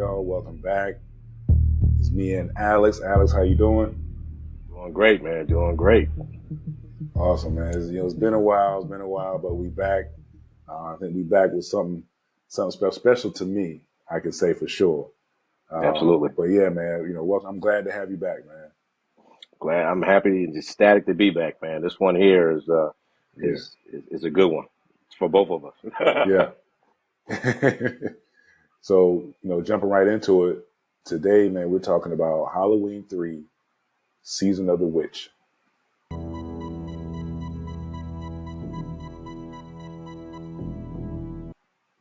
y'all? Welcome back. It's me and Alex. Alex, how you doing? Doing great, man. Doing great. Awesome, man. It's been a while. It's been a while, but we back. I think we back with something special to me. I can say for sure. Absolutely. But yeah, man. Welcome. I'm glad to have you back, man. Glad. I'm happy and ecstatic to be back, man. This one here is Yeah. is a good one. It's for both of us. Yeah. So, jumping right into it, today, man, we're talking about Halloween 3, Season of the Witch.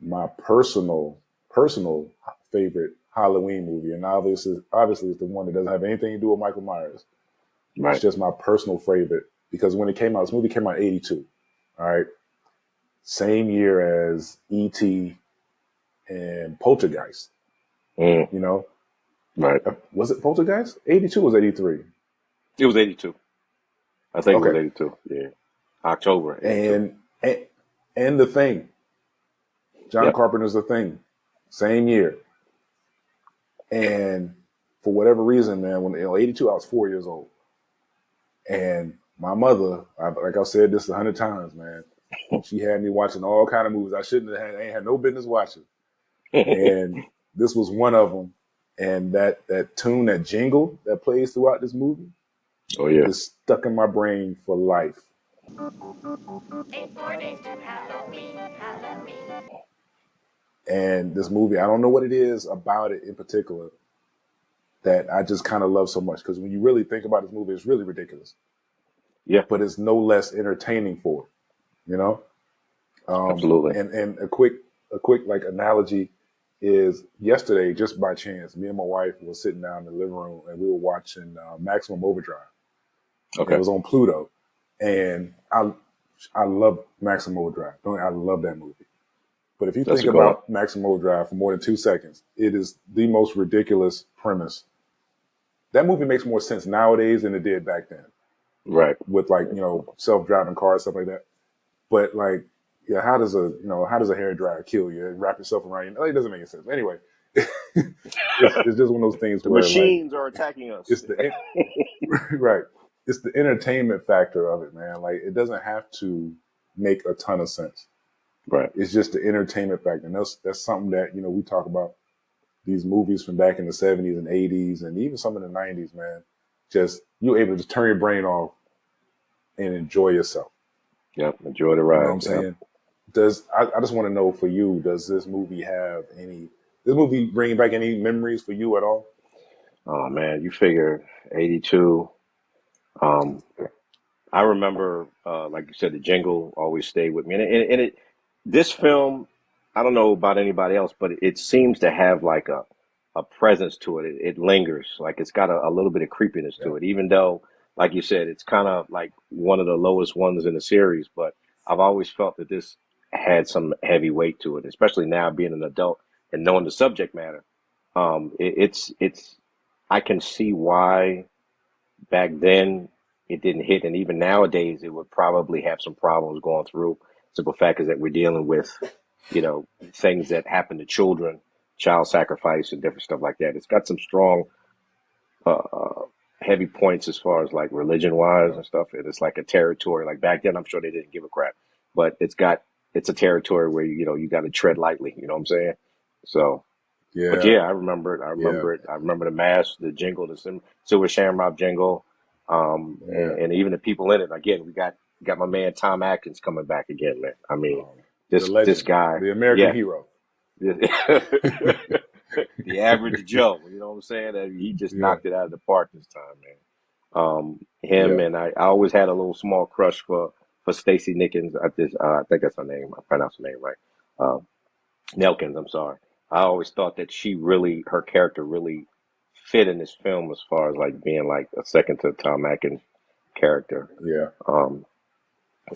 My personal favorite Halloween movie, and obviously it's the one that doesn't have anything to do with Michael Myers. It's Right. just my personal favorite because when it came out, this movie came out in 82. All right. Same year as E.T. and Poltergeist. Mm, You know, right. was it Poltergeist? 82 was 83. It was 82. I think it was Okay. 82. Yeah. October 82. And The Thing. John Yep. Carpenter's The Thing. Same year. And for whatever reason, man, when 82, I was 4 years old. And my mother, like I've said this 100 times, man, she had me watching all kind of movies I shouldn't have had. I ain't had no business watching. And this was one of them. And that tune, that jingle that plays throughout this movie Oh yeah. is stuck in my brain for life. 4 days to Halloween, Halloween. And this movie, I don't know what it is about it in particular that I just kind of love so much. Because when you really think about this movie, it's really ridiculous. Yeah. But it's no less entertaining for it, you know? Absolutely. And a quick like analogy is yesterday, just by chance, me and my wife were sitting down in the living room and we were watching Maximum Overdrive. Okay. It was on Pluto, and I love Maximum Overdrive. I love that movie. But if you That's think a good one. about Maximum Overdrive for more than 2 seconds, it is the most ridiculous premise. That movie makes more sense nowadays than it did back then, Right. with like self-driving cars, stuff like that. But like, yeah, how does a hair dryer kill you? Wrap yourself around you? It doesn't make any sense. Anyway, it's just one of those things The where like machines are attacking us. it's the right. It's the entertainment factor of it, man. Like it doesn't have to make a ton of sense. Right. It's just the entertainment factor, and that's something that we talk about these movies from back in the 70s and 80s, and even some in the 90s, man. Just you're able to turn your brain off and enjoy yourself. Yep. Enjoy the You know what ride. I'm Yep. saying? I just want to know for you, does this movie bring back any memories for you at all? Oh man, you figure 82. Um, I remember, like you said, the jingle always stayed with me, and this film, I don't know about anybody else, but it seems to have like a presence to it. It lingers, like it's got a little bit of creepiness Yeah. to it, even though, like you said, it's kind of like one of the lowest ones in the series. But I've always felt that this had some heavy weight to it, especially now being an adult and knowing the subject matter. It's I can see why back then it didn't hit, and even nowadays it would probably have some problems going through. Simple fact is that we're dealing with things that happen to children, child sacrifice and different stuff like that. It's got some strong heavy points as far as like religion wise Yeah. and stuff, and it's like a territory. Like back then I'm sure they didn't give a crap, but it's a territory where you got to tread lightly, you know what I'm saying? So but Yeah. yeah, I remember it. I Yeah. remember it. I remember the mask, the jingle, the Silver Shamrock jingle, Yeah. and even the people in it. Again, we got my man Tom Atkins coming back again, man. I mean, The this legend, guy, the American yeah, hero. the average Joe. You know what I'm saying? He just Yeah. knocked it out of the park this time, man. Him Yeah. and I always had a little small crush for Stacey Nickens. I think that's her name. I pronounced her name right. Uh, Nelkins, I'm sorry. I always thought that her character really fit in this film as far as like being like a second to Tom Atkins character. Yeah. Um,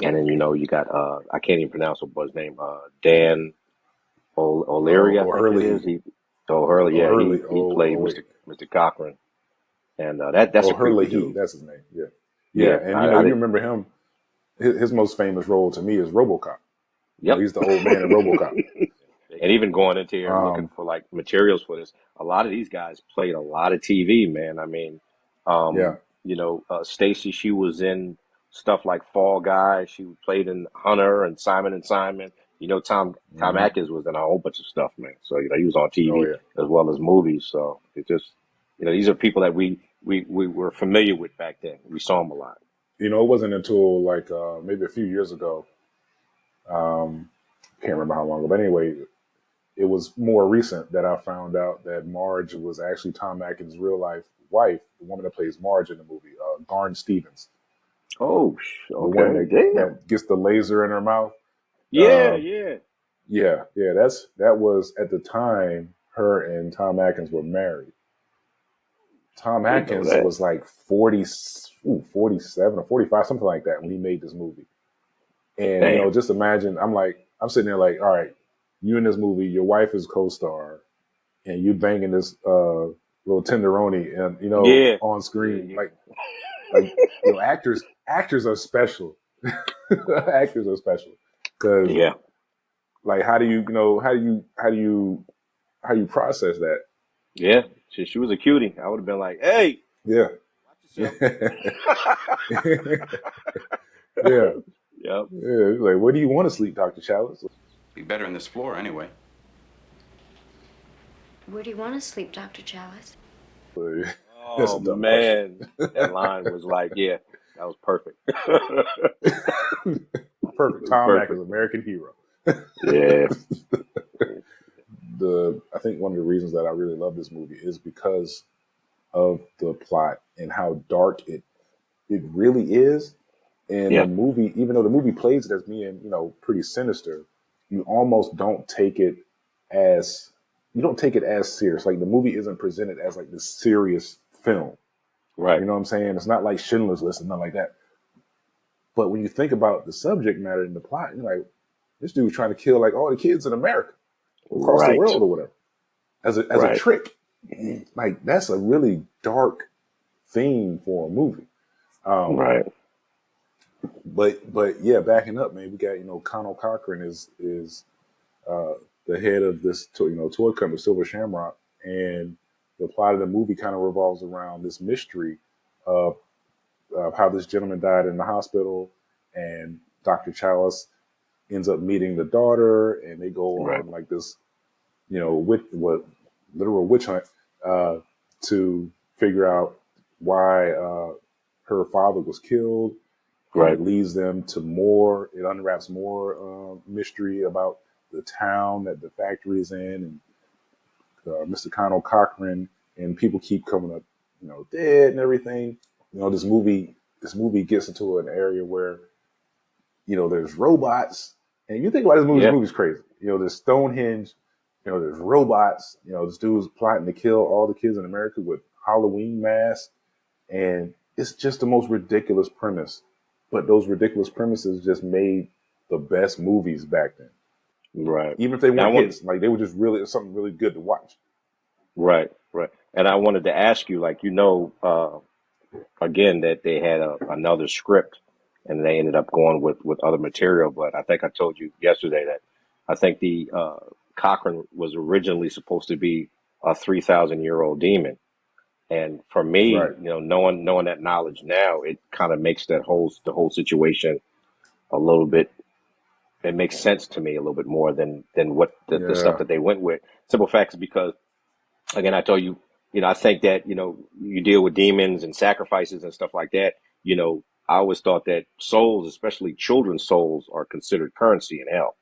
and then you got I can't even pronounce what his name. Dan O'Leary, I Or think it is. Hurley. Hurley, Or yeah, Hurley. he Oh, played wait. Mr. Cochran, and that's Oh, a creepy Hurley He. dude. That's his name. Yeah. Yeah. Yeah, And I you did. remember him. His most famous role to me is RoboCop. Yep. He's the old man in RoboCop. And even going into here and looking Um, for like materials for this, a lot of these guys played a lot of TV, man. I mean, yeah. Stacey, she was in stuff like Fall Guy. She played in Hunter and Simon and Simon. Tom Hmm. Atkins was in a whole bunch of stuff, man. So he was on Oh TV yeah. as well as movies. So it just, these are people that we were familiar with back then. We saw them a lot. It wasn't until like maybe a few years ago. Um, can't remember how long ago, but anyway, it was more recent that I found out that Marge was actually Tom Atkins' real life wife, the woman that plays Marge in the movie, Garn Stevens, Oh, the one okay, that damn. that gets the laser in her mouth. Yeah, Uh, yeah. yeah. That was at the time her and Tom Atkins were married. Tom I didn't know Atkins that. was like 40, 47 or 45, something like that when he made this movie. And Damn. just imagine, I'm sitting there like, all right, you in this movie, your wife is co-star, and you banging this little tenderoni, and Yeah, on yeah, screen, yeah, like actors are special. Actors are special because yeah, like how do you process that? yeah. She was a cutie. I would have been like, "Hey, Yeah. watch yourself." Yeah. Yep. Yeah. Like, where do you want to sleep, Dr. Challis? Be better in this floor anyway. Where do you want to sleep, Dr. Chalice? That's Oh a dumb question. man, that line was like, yeah, that was perfect. Perfect. It was Tom Atkins, perfect. American hero. Yeah, I think one of the reasons that I really love this movie is because of the plot and how dark it really is. And the yeah, movie, even though the movie plays it as being, pretty sinister, you almost as don't take it as serious. Like the movie isn't presented as like this serious film. right, You know what I'm saying? It's not like Schindler's List and nothing like that. But when you think about the subject matter and the plot, you're like, this dude's trying to kill like all the kids in America, across the right, world or whatever, as a right, trick. Like that's a really dark theme for a movie. Um, right, but yeah, backing up, man, we got Connell Cochran is uh, the head of this toy company, Silver Shamrock, and the plot of the movie kind of revolves around this mystery of, of how this gentleman died in the hospital, and Dr. Chalice ends up meeting the daughter, and they go right, on like this, literal witch hunt to figure out why her father was killed, and right, it leads them to more. It unwraps more mystery about the town that the factory is in, and Mr. Connell Cochran, and people keep coming up, dead and everything. This movie gets into an area where there's robots, and you think about this movie. This yeah, movie's crazy. There's Stonehenge. There's robots. This dude's plotting to kill all the kids in America with Halloween masks, and it's just the most ridiculous premise. But those ridiculous premises just made the best movies back then. right. Even if they And I weren't wanted, hits, like they were just really something really good to watch. right, right. And I wanted to ask you, like, again, that they had another script, and they ended up going with other material. But I think I told you yesterday that I think the Cochrane was originally supposed to be a 3,000-year-old demon. And for me, Right. knowing that knowledge now, it kind of makes the whole situation a little bit. It makes sense to me a little bit more than what the stuff Yeah. that they went with. Simple fact is because, again, I told you, I think that, you deal with demons and sacrifices and stuff like that. I always thought that souls, especially children's souls, are considered currency in hell.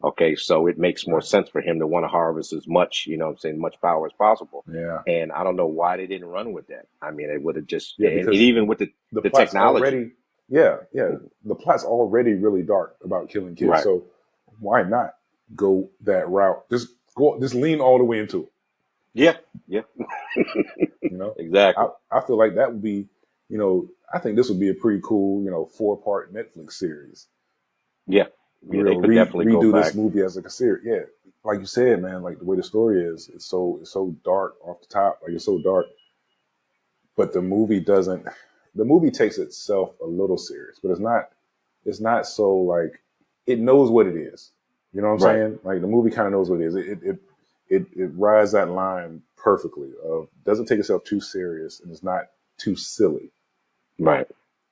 Okay, so it makes more Right. sense for him to want to harvest as much, I'm saying, much power as possible. Yeah. And I don't know why they didn't run with that. I mean, it would have just, Yeah. and Because even with the the plot's technology, already. Yeah. Yeah. The plot's already really dark about killing kids. right? So why not go that route? Just lean all the way into it. Yeah, yeah, You know, I exactly. I feel like that would be, I think this would be a pretty cool, 4-part Netflix series. Yeah, yeah, they Real could definitely go redo this back. movie as like a series. Yeah, like you said, man, like the way the story is, it's so dark off the top. Like it's so dark, but the movie doesn't. The movie takes itself a little serious, but it's not. It's not so like it knows what it is. You know what I'm Right. saying? Like the movie kind of knows what it is. It rides that line perfectly. Of doesn't take itself too serious and it's not too silly. Right.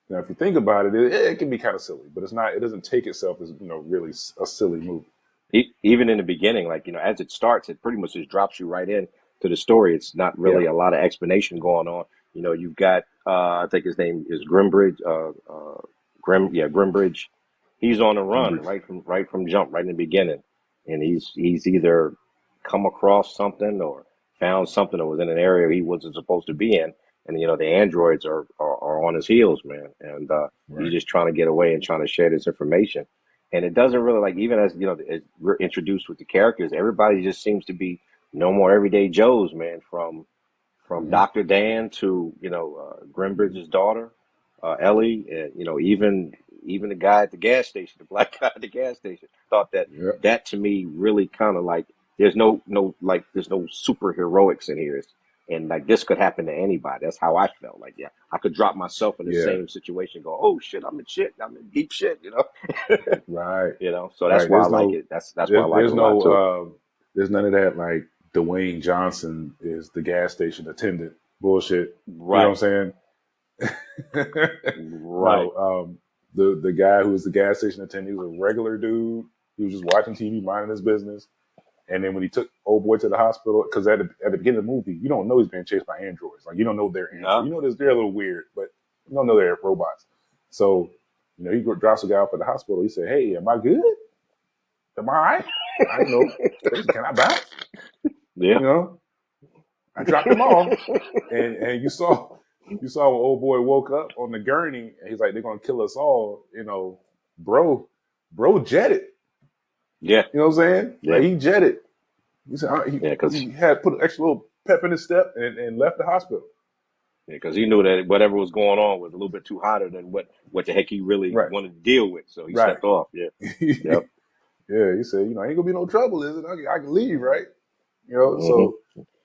Now, if you think about it, it can be kind of silly, but it's not. It doesn't take itself as really a silly movie. Even in the beginning, like, as it starts, it pretty much just drops you right in to the story. It's not Yeah, really a lot of explanation going on. You've got, I think his name is Grimbridge, Grimbridge. He's on the run Grimbridge. right from jump, right in the beginning. And he's either come across something or found something that was in an area he wasn't supposed to be in. And, the androids are on his heels, man. And he's Right. just trying to get away and trying to share this information. And it doesn't really, like, even as we're introduced with the characters, everybody just seems to be no more everyday Joes, man. From Hmm. Dr. Dan to Grimbridge's daughter, Ellie, and even the guy at the gas station, the black guy at the gas station. Thought that Yeah. that to me really kind of like there's no super heroics in here. And like this could happen to anybody. That's how I felt. Like, yeah, I could drop myself in the Yeah. same situation. Go, oh shit, I'm in shit. I'm in deep shit. Right. So that's Right. why I like it. That's why I like it There's a lot no too. there's none of that like Dwayne Johnson is the gas station attendant bullshit. You know Right, what I'm saying? right. No, the guy who was the gas station attendant, he was a regular dude. He was just watching TV, minding his business. And then when he took old boy to the hospital, because at the beginning of the movie, you don't know he's being chased by androids. Like you don't know they're androids. No, You know they're a little weird, but you don't know they're robots. So he drops the guy off at the hospital. He said, "Hey, am I good? Am I all right? Can I bounce? yeah, You know, I dropped him off, and you saw when old boy woke up on the gurney, and he's like, they're gonna kill us all. Bro jetted. yeah, You know what I'm saying? yeah, Like he jetted. He said yeah. Because he had put an extra little pep in his step and left the hospital. he knew that whatever was going on was a little bit too hotter than what the heck he really Right, wanted to deal with. So he right. stepped off. Yeah, yep. Yeah, he said, ain't gonna be no trouble, is it? I can leave, right? Hmm. So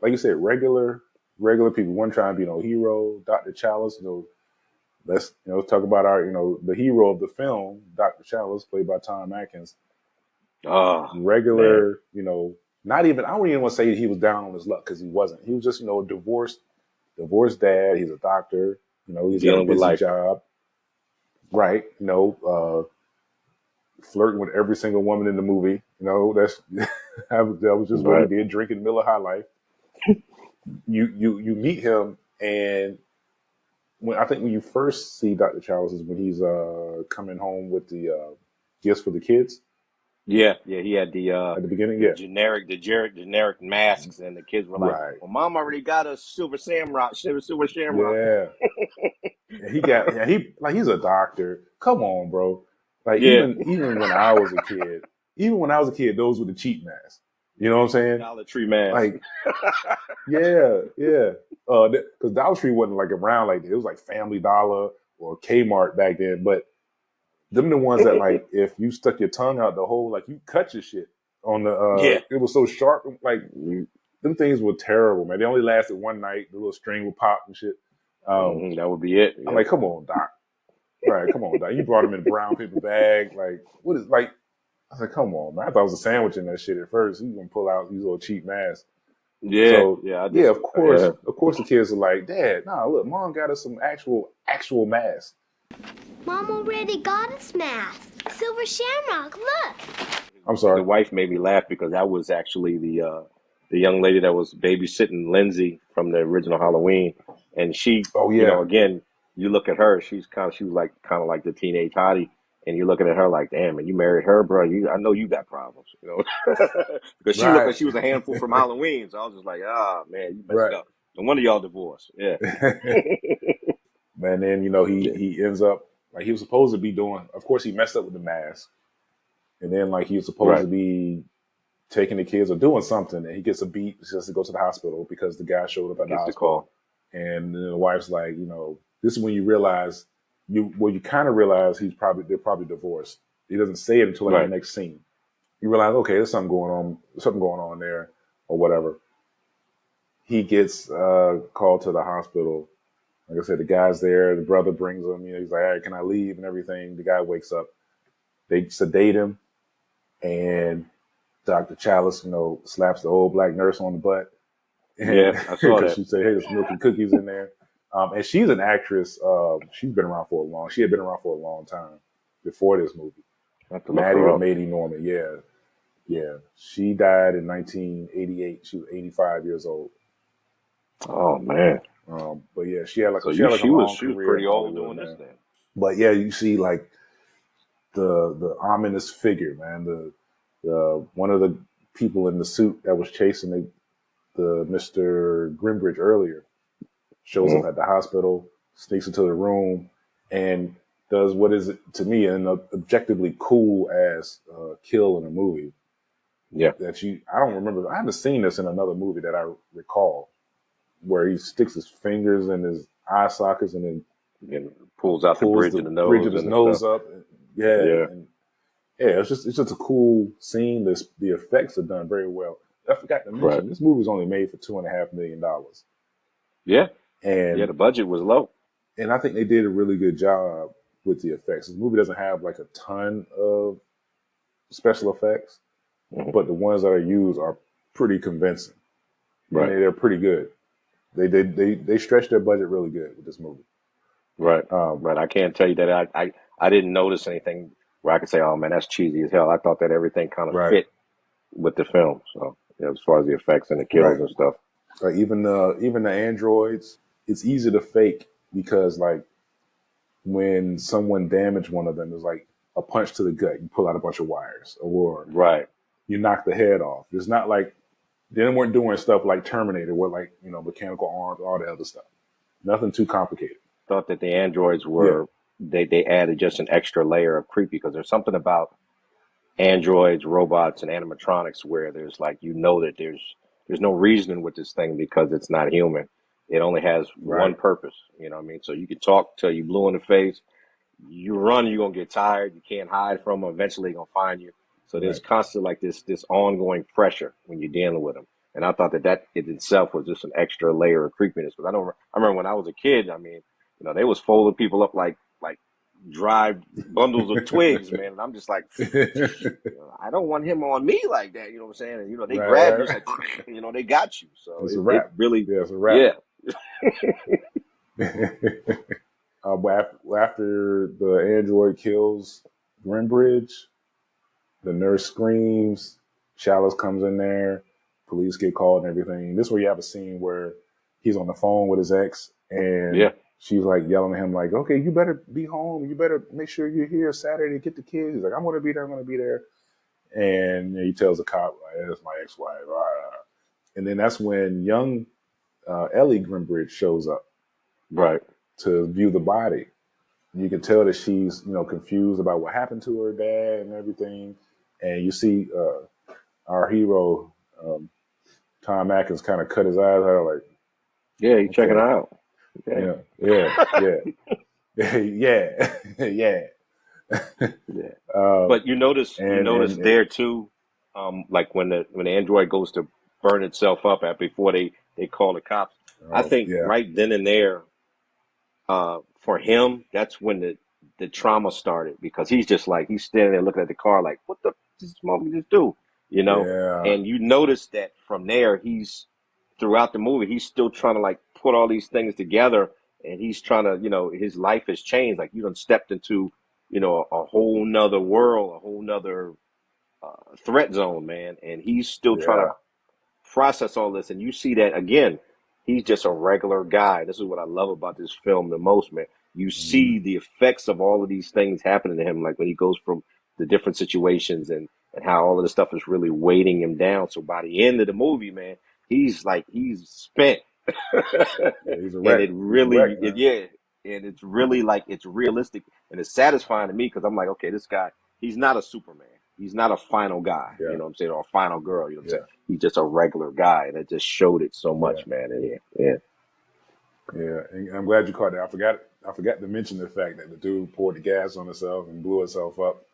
like you said, regular people. One trying to be no hero, Dr. Challis. Let's talk about our the hero of the film, Dr. Challis, played by Tom Atkins. Oh man, Regular, not even. I don't even want to say he was down on his luck because he wasn't. He was just a divorced dad. He's a doctor. He's got a dealing with busy life. job, right? Flirting with every single woman in the movie. That's that was just what he Right. did, drinking Miller High Life. You meet him, and when you first see Dr. Charles is when he's coming home with the gifts for the kids Yeah, yeah. He had the at the beginning. the Yeah, generic the generic masks, and the kids were like, right. "Well, Mom already got a silver shamrock." Yeah, and he's a doctor. Come on, bro. Like Yeah, even when I was a kid, those were the cheap masks. You know what I'm saying? Dollar Tree mask. Like, yeah, yeah. Because Dollar Tree wasn't like around like that. It was like Family Dollar or Kmart back then. But them the ones that like if you stuck your tongue out the hole, like you cut your shit on the. Yeah. It was so sharp. Like Mhm. them things were terrible, man. They only lasted one night. The little string would pop and shit. That would be it. I'm Yep. like, come on, Doc. Right, come on, Doc. You brought them in a brown paper bag. Like, what is like? I was like, come on, man. I thought it was a sandwich in that shit at first. He's gonna pull out these little cheap masks. Yeah, So yeah. I yeah, just yeah. of course, the kids are like, Dad, nah, look, Mom got us some actual masks. Mom already got us mask. Silver Shamrock, look. I'm The sorry. wife made me laugh because that was actually the young lady that was babysitting Lindsay from the original Halloween, and she, Oh yeah, again, you look at her, she was like kind of like the teenage hottie, and you're looking at her like, damn, and you married her, bro. I know you got problems, because she looked right, like she was a handful from Halloween. So I was just like, ah, man, you messed right. up. No wonder y'all divorced. Yeah, Man, then he yeah, he ends up like he was supposed to be doing. Of course, he messed up with the mask, and then like he was supposed right. to be taking the kids or doing something, and he gets a beat. He has to go to the hospital because the guy showed up at the Gets the hospital, call. and then the wife's like, this is when you realize you kind of realize they're probably divorced. He doesn't say it until like the Right. next scene. You realize, okay, there's something going on there, or whatever. He gets called to the hospital. Like I said, the guy's there. The brother brings him. He's like, "All right, can I leave?" and everything. The guy wakes up. They sedate him, and Dr. Challis, slaps the old black nurse on the butt, Yeah, and I saw because that. she said, "Hey, there's milk and cookies in there." And she's an actress. She's been around for a long. She had been around for a long time before this movie. I have to look Maddie her or up. Mady Norman. Yeah, yeah. She died in 1988. She was 85 years old. Oh man. But yeah, she had So a she was long career in pretty old Hollywood, doing this man. then. But yeah, you see like the ominous figure, man. The one of the people in the suit that was chasing the Mr. Grimbridge earlier shows up Mhm. at the hospital, sneaks into the room, and does what is to me an objectively cool ass kill in a movie. Yeah. I don't remember. I haven't seen this in another movie that I recall, where he sticks his fingers in his eye sockets and then And pulls out the pulls bridge the of the bridge of nose his and the nose stuff. up. Yeah, Yeah. and yeah, it's just a cool scene. The effects are done very well. I forgot to Right. mention this movie was only made for $2.5 million, Yeah. Yeah, and the budget was low. I think they did a really good job with the effects. This movie doesn't have like a ton of special effects, Mhm. but the ones that are used are pretty convincing, and Right. they're pretty good. They stretched their budget really good with this movie. Right. Um, Right. I can't tell you that I didn't notice anything where I could say, oh man, that's cheesy as hell. I thought that everything kind of right, fit with the film. So as far as the effects and the kills right. and stuff. Even the androids, it's easy to fake because like when someone damaged one of them, it's like a punch to the gut. You pull out a bunch of wires, or Right. you knock the head off. It's not like they weren't doing stuff like Terminator with like mechanical arms, all the other stuff. Nothing too complicated. Thought that the androids Yeah, were they added just an extra layer of creepy because there's something about androids, robots, and animatronics where there's like that there's no reasoning with this thing because it's not human. It only has one right, purpose. You know what I mean? So you can talk till you blue in the face. You run, you're gonna get tired. You can't hide from them. Eventually, they're gonna find you. So there's right. constant like this ongoing pressure when you're dealing with them. And I thought that in itself was just an extra layer of creepiness. Because I remember when I was a kid. I mean, they was folding people up like dry bundles of twigs, man. And I'm just like, I don't want him on me like that. You know what I'm saying? And they right, grab you, right, it's right. like, they got you. So It's a it wrap. really, Yeah, it's a wrap. yeah, After the android kills Grimbridge, the nurse screams. Challis comes in there. Police get called and everything. This is where you have a scene where he's on the phone with his ex, and yeah, she's like yelling at him, like, "Okay, you better be home. You better make sure you're here Saturday to get the kids." He's like, "I'm going to be there. I'm going to be there." And he tells the cop, like, "That's my ex-wife." And then that's when young Ellie Grimbridge shows up right. to view the body. You can tell that she's confused about what happened to her dad and everything. And you see our hero Tom Atkins kind of cut his eyes out, like, Yeah, you checking it okay, out. Yeah, yeah, yeah, yeah. yeah. um, But you notice and there too, like when the android goes to burn itself up before they call the cops. I think yeah, right then and there, for him, that's when the trauma started because he's just like he's standing there looking at the car like, what the does this motherfucker just do? You know? yeah, And you notice that from there, he's throughout the movie, he's still trying to like put all these things together, and he's trying to, his life has changed. Like you done stepped into, a whole nother world, a whole nother threat zone, man, and he's still trying to yeah, process all this. And you see that again, he's just a regular guy. This is what I love about this film the most, man. You mhm, see the effects of all of these things happening to him, like when he goes from the different situations and how all of this stuff is really weighting him down. So by the end of the movie, man, he's spent. yeah. He's a And wreck. it He's a really, wreck, man. yeah, and it's really like it's realistic and it's satisfying to me because I'm like, okay, this guy, he's not a Superman, he's not a final guy, Yeah, you know what I'm saying, or a final girl, you know what I'm saying. yeah, He's just a regular guy, and it just showed it so yeah, much, man. And yeah, yeah. And I'm glad you caught that. I forgot to mention the fact that the dude poured the gas on himself and blew himself up,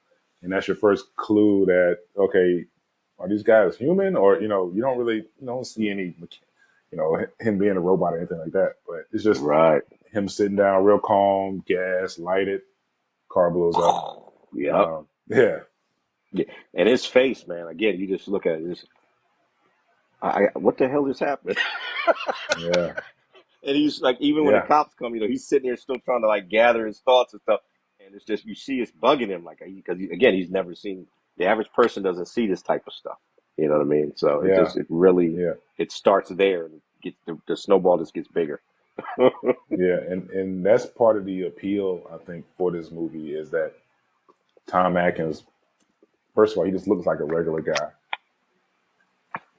and that's your first clue that, okay, are these guys human, or you don't really see any him being a robot or anything like that, but it's just right. him sitting down real calm, gas lighted, car blows up. Yep. Yeah, Yeah, and his face, man. Again, you just look at it. Just, what the hell just happened? Yeah, And he's like, even when the yeah, cops come, he's sitting there still trying to like gather his thoughts and stuff. And it's just you see it's bugging him, like because again, he's never seen the average person doesn't see this type of stuff. You know what I mean? So yeah, it really yeah, it starts there and gets the snowball just gets bigger. yeah. And that's part of the appeal, I think, for this movie is that Tom Atkins, first of all, he just looks like a regular guy.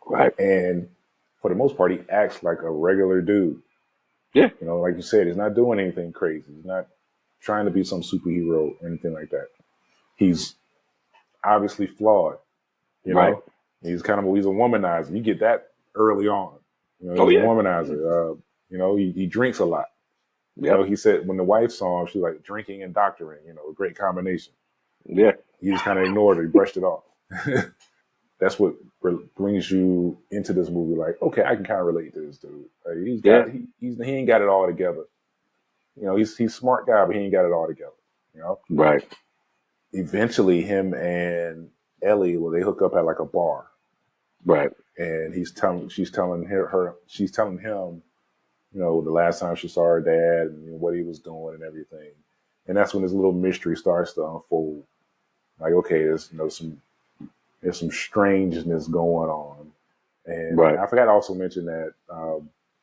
Right. And for the most part, he acts like a regular dude. Yeah. Like you said, he's not doing anything crazy. He's not trying to be some superhero or anything like that. He's obviously flawed. You Right. know, he's a womanizer. You get that early on. Oh He's a yeah. womanizer. He drinks a lot. Yep. He said when the wife saw him, she was like drinking and doctoring. A great combination. Yeah. He just kind of ignored it. He brushed it off. That's what brings you into this movie. Like, okay, I can kind of relate to this dude. Yeah. He ain't got it all together. He's a smart guy, but he ain't got it all together. Right. Eventually, him and Ellie, they hook up at like a bar, Right. and she's telling him, the last time she saw her dad and what he was doing and everything, and that's when this little mystery starts to unfold. Like, okay, there's some strangeness going on, and Right. I forgot to also mention that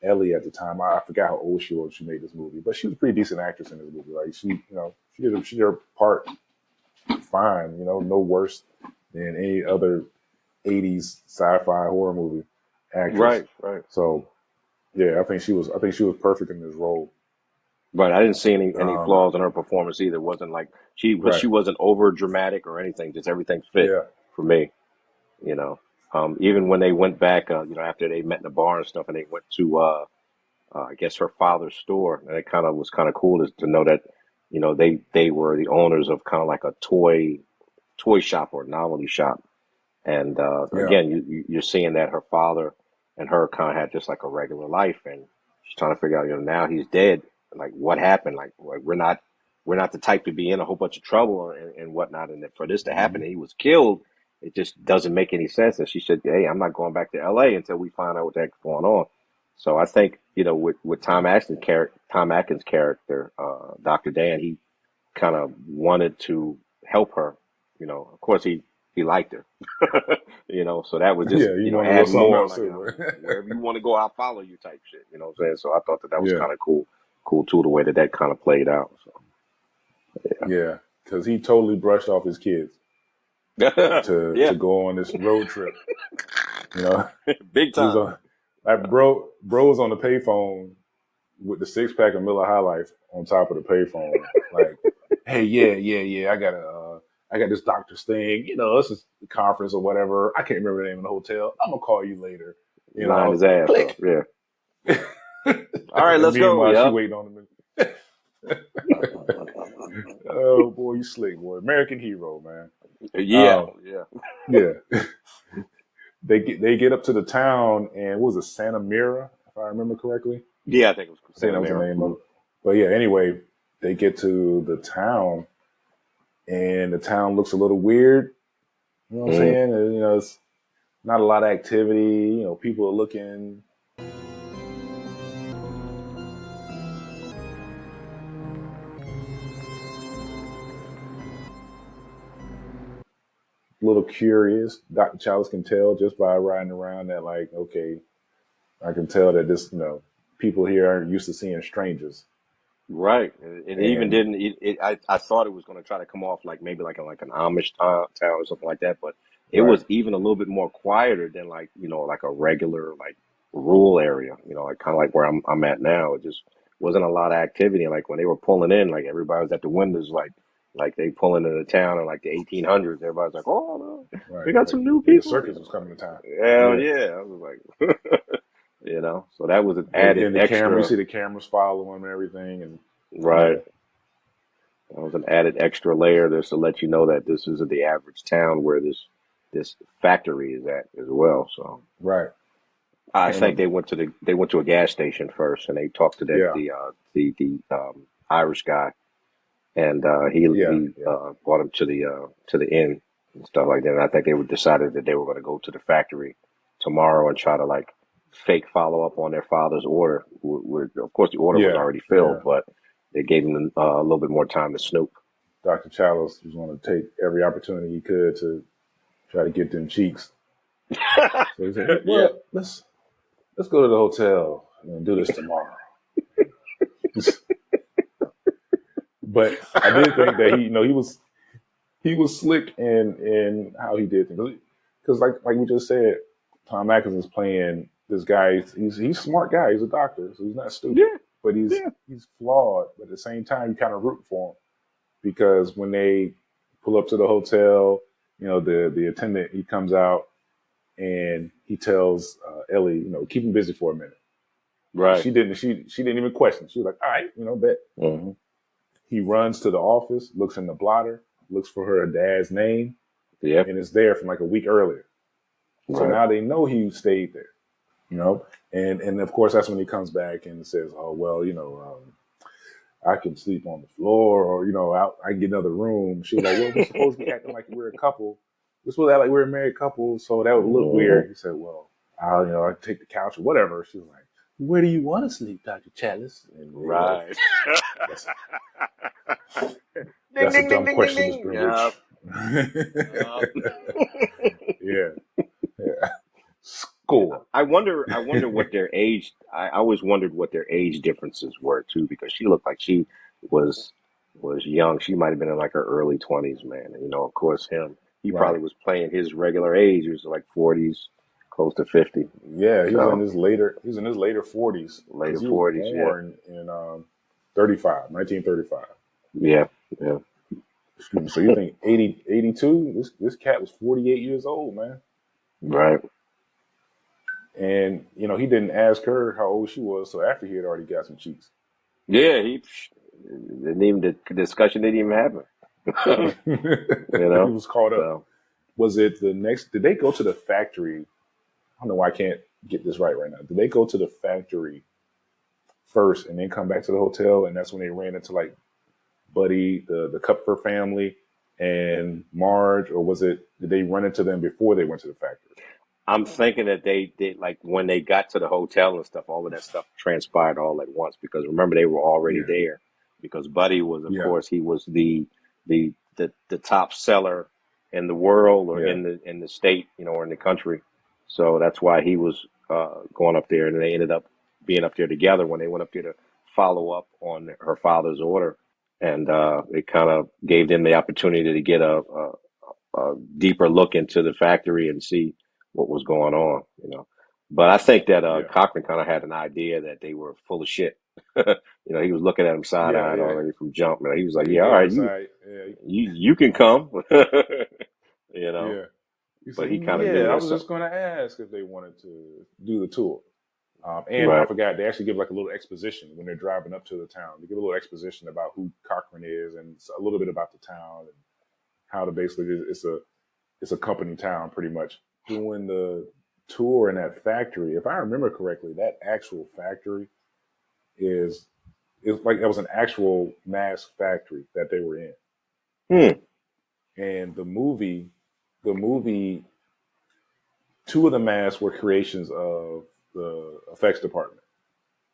Ellie at the time, I forgot how old she was when she made this movie, but she was a pretty decent actress in this movie. Like she did her part fine, no worse than any other 80s sci-fi horror movie actress. Right. Right. So yeah, I think she was perfect in this role. Right. I didn't see any Um, flaws in her performance either. It wasn't like she right. wasn't over dramatic or anything. Just everything fit Yeah. for me. You know, even when they went back, after they met in the bar and stuff, and they went to, I guess her father's store, and it kind of was kind of cool to know that, they were the owners of kind of like a toy shop or novelty shop, and Yeah. again, you're seeing that her father and her kind of had just like a regular life, and she's trying to figure out, now he's dead, like what happened, like we're not the type to be in a whole bunch of trouble and whatnot, and for this to happen, Mhm. and he was killed. It just doesn't make any sense. And she said, "Hey, I'm not going back to LA until we find out what the heck's going on." So I think, with Tom Atkins' character, Dr. Dan, he kind of wanted to help her. Of course he liked her. So that would just, Yeah, you want a little add something more else like, too. wherever you want to go, I'll follow you type shit. You know what I'm saying? So I thought that was Yeah. kind of cool too, the way that kind of played out. Yeah, because he totally brushed off his kids So to yeah, go on this road trip. You know, big he was time. on like bro was on the payphone with the 6-pack of Miller High Life on top of the payphone. Like, hey, yeah, I got this doctor's thing. This is the conference or whatever. I can't remember the name of the hotel. I'm gonna call you later. Lying his ass off. Click. Yeah. All right, And let's go. meanwhile, she Yep. waiting on him. Oh boy, you slick boy, American hero, man. Yeah. Um, Yeah. yeah, they get up to the town, and what was it, Santa Mira, if I remember correctly? Yeah, I think it was I think Santa that was the Mira. name of it. But yeah, anyway, they get to the town, and the town looks a little weird. You know what I'm Mm. saying? And, it's not a lot of activity. People are looking. A little curious. Dr. Challis can tell just by riding around that, like, okay, I can tell that this, people here aren't used to seeing strangers. Right. It even And didn't. I thought it was going to try to come off like maybe like an Amish town or something like that, but it right, was even a little bit more quieter than like like a regular like rural area. Like kind of like where I'm at now. It just wasn't a lot of activity. Like when they were pulling in, like everybody was at the windows, like they pulling into the town in like the 1800s. Everybody's like, "Oh, no, we right. got Like, some new like the people." circus was coming to town. Hell Yeah. yeah! I was like, so that was an added And the camera, you extra. see the cameras following and everything. And Right. yeah, That was an added extra layer just to let you know that this isn't the average town where this factory is at as well. So right. I And think they went to a gas station first and they talked to yeah, the Irish guy and he yeah, he yeah. brought him to the inn. and stuff like that. And I think they decided that they were going to go to the factory tomorrow and try to like fake follow up on their father's order. Of course, the order was Yeah, already yeah. filled, but they gave him a little bit more time to snoop. Dr. Challis was going to take every opportunity he could to try to get them cheeks. So he said, "Hey, Yeah. well, let's go to the hotel and do this tomorrow." But I did think that he was slick in how he did things, because like we just said, Tom Atkins is playing this guy. He's a smart guy. He's a doctor, so he's not stupid. Yeah. But Yeah. he's flawed. But at the same time, you kind of root for him, because when they pull up to the hotel, the attendant, he comes out and he tells Ellie, keep him busy for a minute. Right. She didn't even question. She was like, all right, bet. Mm-hmm. He runs to the office, looks in the blotter, looks for her dad's name, Yeah. and it's there from like a week earlier. So Right. now they know he stayed there, and of course that's when he comes back and says, oh, well, I can sleep on the floor, or, I can get another room. She was like, well, we're supposed to be acting like we're a couple. We're supposed to act like we're a married couple, so that would look Mm-hmm. weird. He said, well, I take the couch or whatever. She was like, where do you want to sleep, Dr. Challis? And Right. that's, Ding, that's a ding, ding, dumb ding, ding, question, Miss ding. Grimbridge. Yup. Yeah. Yeah. Score. I wonder what their age. I always wondered what their age differences were too, because she looked like she was was young. She might have been in like her early 20s, man. And of course, he Right. probably was playing his regular age. He was like 40s, close to 50. Yeah, So he's in his later 40s, later because he was 40s, yeah, born in 1935. yeah, yeah. Excuse me. So you think 82? This cat was 48 years old, man. Right. And he didn't ask her how old she was, so after he had already got some cheeks. Yeah, he didn't even the discussion didn't even happen. He was caught up. So Was it the next? Did they go to the factory? I don't know why I can't get this right now. Did they go to the factory first and then come back to the hotel, and that's when they ran into like Buddy, the Kupfer family, and Marge, or did they run into them before they went to the factory? I'm thinking that they did, like when they got to the hotel and stuff, all of that stuff transpired all at once, because remember they were already Yeah, there, because Buddy was, of yeah, course, he was the top seller in the world, or yeah, in the state, or in the country. So that's why he was going up there, and they ended up being up there together when they went up there to follow up on her father's order, and it kind of gave them the opportunity to get a deeper look into the factory and see what was going on. But I think that yeah, Cochran kind of had an idea that they were full of shit. He was looking at him side yeah, eyed yeah. already from jump. Man, he was like, Yeah, he "Yeah, all gave him right, the side. Yeah, you can come," you know. yeah. He But said, he kind of "Yeah, knew I that was some just going to ask if they wanted to do the tour." And I right, forgot, they actually give like a little exposition when they're driving up to the town. They give a little exposition about who Cochran is and a little bit about the town and how to basically it's a company town pretty much. Doing the tour in that factory, if I remember correctly, that actual factory is like that was an actual mask factory that they were in. hmm, And the movie, two of the masks were creations of the effects department.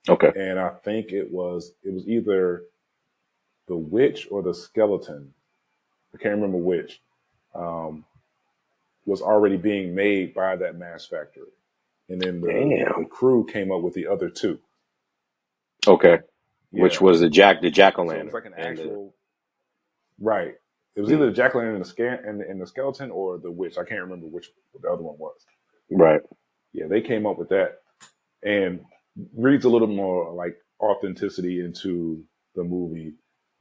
okay, And I think it was either the witch or the skeleton. I can't remember which. Um, was already being made by that mask factory, and then the damn, crew came up with the other two. okay. Which Yeah, was the jack o' so it was lantern like an and the actual right. It was hmm, either the jack o' lantern and the skeleton, or the witch. I can't remember which the other one was. right, Yeah, they came up with that, and reads a little more like authenticity into the movie.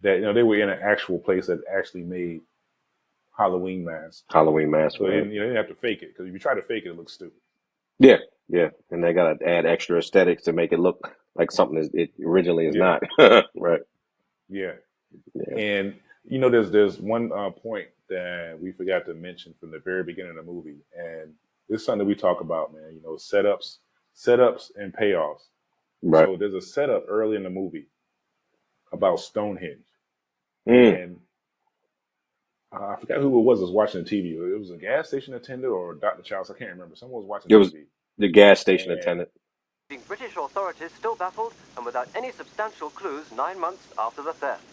That they were in an actual place that actually made Halloween masks. Halloween mask, So they right? didn't have to fake it, because if you try to fake it, it looks stupid. Yeah, yeah, and they gotta add extra aesthetics to make it look like something it originally is Yeah, not. Right. yeah. Yeah. And there's one point that we forgot to mention from the very beginning of the movie, and this is something we talk about, man. Setups and payoffs. Right. So there's a setup early in the movie about Stonehenge, Mm. and I forgot who it was watching the TV. It was a gas station attendant or Dr. Childs. I can't remember. Someone was watching It was TV. the gas station And attendant. British authorities still baffled and without any substantial clues 9 months after the theft.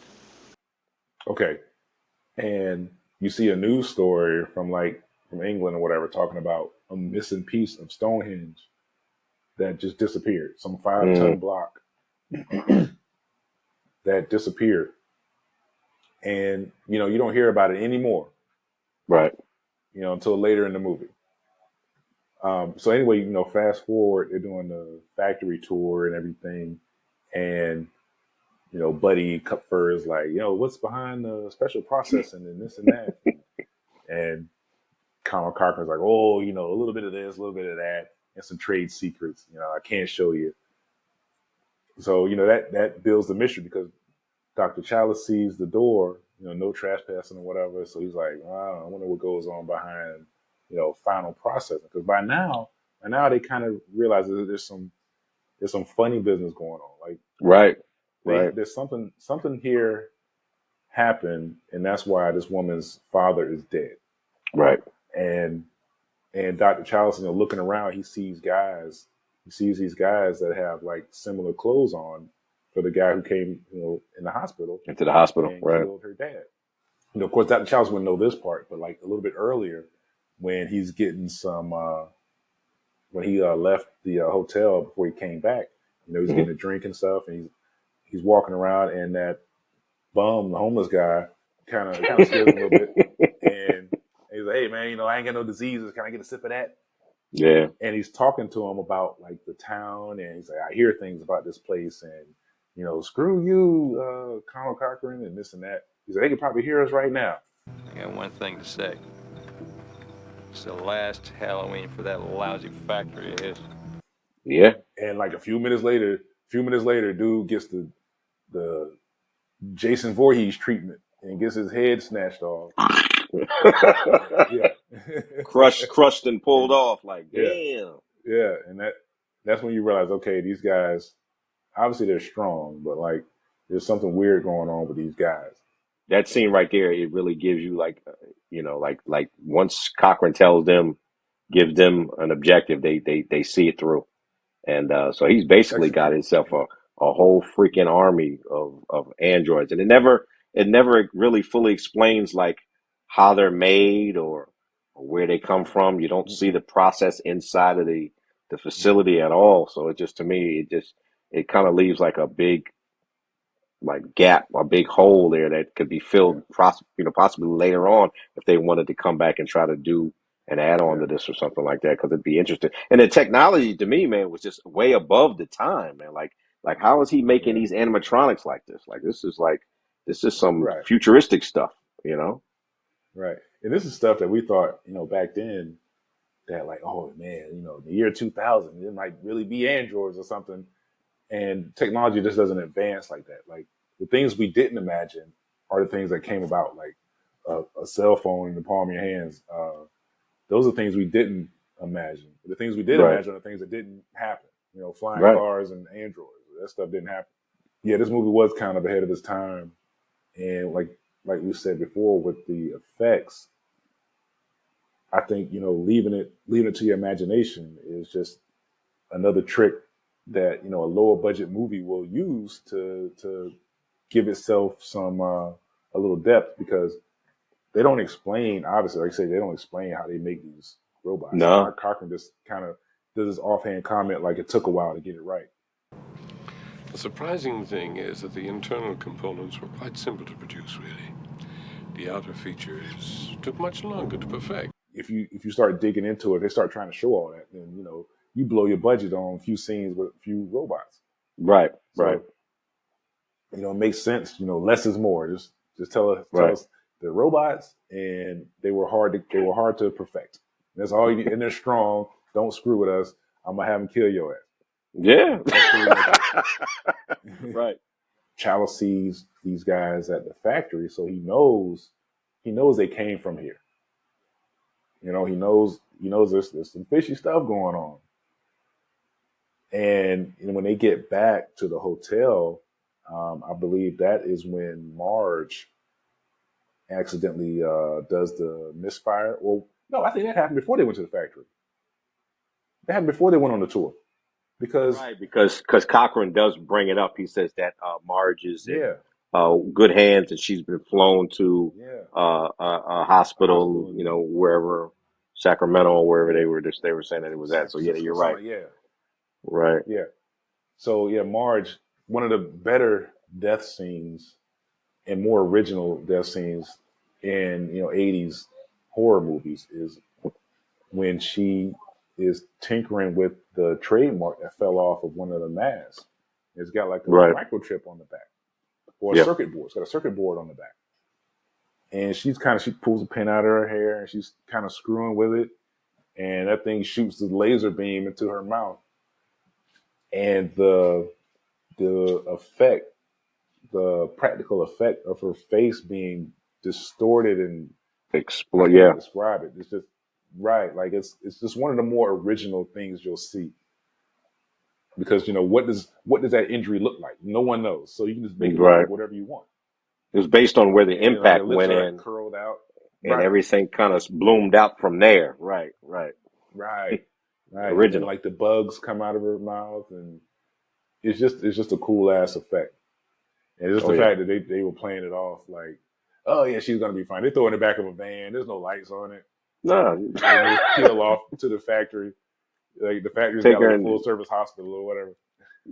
okay, and you see a news story from England or whatever talking about a missing piece of Stonehenge that just disappeared. Some 5-ton block that disappeared, and you don't hear about it anymore. Right. Until later in the movie. So anyway, fast forward, they're doing the factory tour and everything, and Buddy Cupfer is like, what's behind the special processing and this and that, and Colonel Cochrana's like, oh, a little bit of this, a little bit of that, and some trade secrets. I can't show you. So that builds the mystery because Dr. Challis sees the door, no trespassing or whatever. So he's like, wow, I wonder what goes on behind, final processing. Because by now they kind of realize that there's some funny business going on. Like, right. There's something here happened, and that's why this woman's father is dead. Right. And Dr. Challis, looking around, he sees these guys that have like similar clothes on for the guy who came, in the hospital. Into the hospital, and right. killed her dad. Of course, Dr. Challis wouldn't know this part, but like a little bit earlier, when he's getting some, when he left the hotel before he came back, he's getting a drink and stuff, and he's walking around, and that bum, the homeless guy, kind of scares him a little bit, and he's like, "Hey man, I ain't got no diseases. Can I get a sip of that?" Yeah. And he's talking to him about like the town, and he's like, "I hear things about this place, and screw you, Colonel Cochran, and this and that." He's like, "They can probably hear us right now." I got one thing to say. It's the last Halloween for that lousy factory of his. Yeah. And like a few minutes later, dude gets the Jason Voorhees treatment and gets his head snatched off. Yeah. crushed and pulled off. Like, damn. Yeah, and that's when you realize, okay, these guys, obviously they're strong, but like there's something weird going on with these guys. That scene right there, it really gives you like, like once Cochran gives them an objective, they see it through. And so he's basically got himself a whole freaking army of androids. And it never really fully explains like how they're made or where they come from. You don't see the process inside of the facility at all. So it just, to me, it kind of leaves like a big gap, a big hole there that could be filled, possibly later on if they wanted to come back and try to do an add-on to this or something like that, because it'd be interesting. And the technology to me, man, was just way above the time, man. Like how is he making these animatronics like this? Like this is some futuristic stuff, Right. And this is stuff that we thought, back then that like, oh man, the year 2000, it might really be androids or something. And technology just doesn't advance like that. Like the things we didn't imagine are the things that came about, like a cell phone in the palm of your hands. Those are things we didn't imagine. The things we did imagine are things that didn't happen. Flying cars and androids. That stuff didn't happen. Yeah, this movie was kind of ahead of its time. And like we said before, with the effects, I think, leaving it to your imagination is just another trick that, a lower budget movie will use to give itself some, a little depth, because they don't explain, obviously, like I say, they don't explain how they make these robots. No. Mark Cochran just kind of does this offhand comment like it took a while to get it right. The surprising thing is that the internal components were quite simple to produce, really. The outer features took much longer to perfect. If you start digging into it, they start trying to show all that, then, you blow your budget on a few scenes with a few robots. Right, so, right. It makes sense. Less is more. Just tell us the robots, and they were hard to perfect. That's all you need. And they're strong. Don't screw with us. I'm gonna have them kill your ass. Yeah. Right. Challis sees these guys at the factory, so he knows they came from here. He knows there's some fishy stuff going on. And when they get back to the hotel, I believe that is when Marge accidentally does the misfire. Well, no, I think that happened before they went to the factory. That happened before they went on the tour. Because Right, because Cochran does bring it up. He says that Marge is in yeah, good hands, and she's been flown to yeah, a a hospital, hospital, you and know, wherever, Sacramento or wherever yeah, they were saying that it was San at. So yeah, Francisco, you're something right. like yeah, Right, yeah. So yeah, Marge, one of the better death scenes and more original death scenes in 80s horror movies is when she is tinkering with the trademark that fell off of one of the masks. It's got like a right. microchip on the back, or a Yeah, circuit board. It's got a circuit board on the back, and she pulls a pin out of her hair and she's kind of screwing with it, and that thing shoots the laser beam into her mouth, and the effect, the practical effect of her face being distorted, and I explode. can't Yeah, even describe it. It's just right, like it's just one of the more original things you'll see, because what does that injury look like? No one knows, so you can just make it look right. like whatever you want, It was based on where the and like her impact lips went are like in, curled out. and Right, everything kind of bloomed out from there. Right, right. right, right, and then Original. like the bugs come out of her mouth, and it's just a cool ass effect. And just Oh the yeah. fact that they were playing it off like, oh yeah, she's gonna be fine. They throw it in the back of a van. There's no lights on it, No, and they peel off to the factory. Like the factory's take got her like a and full service hospital or whatever.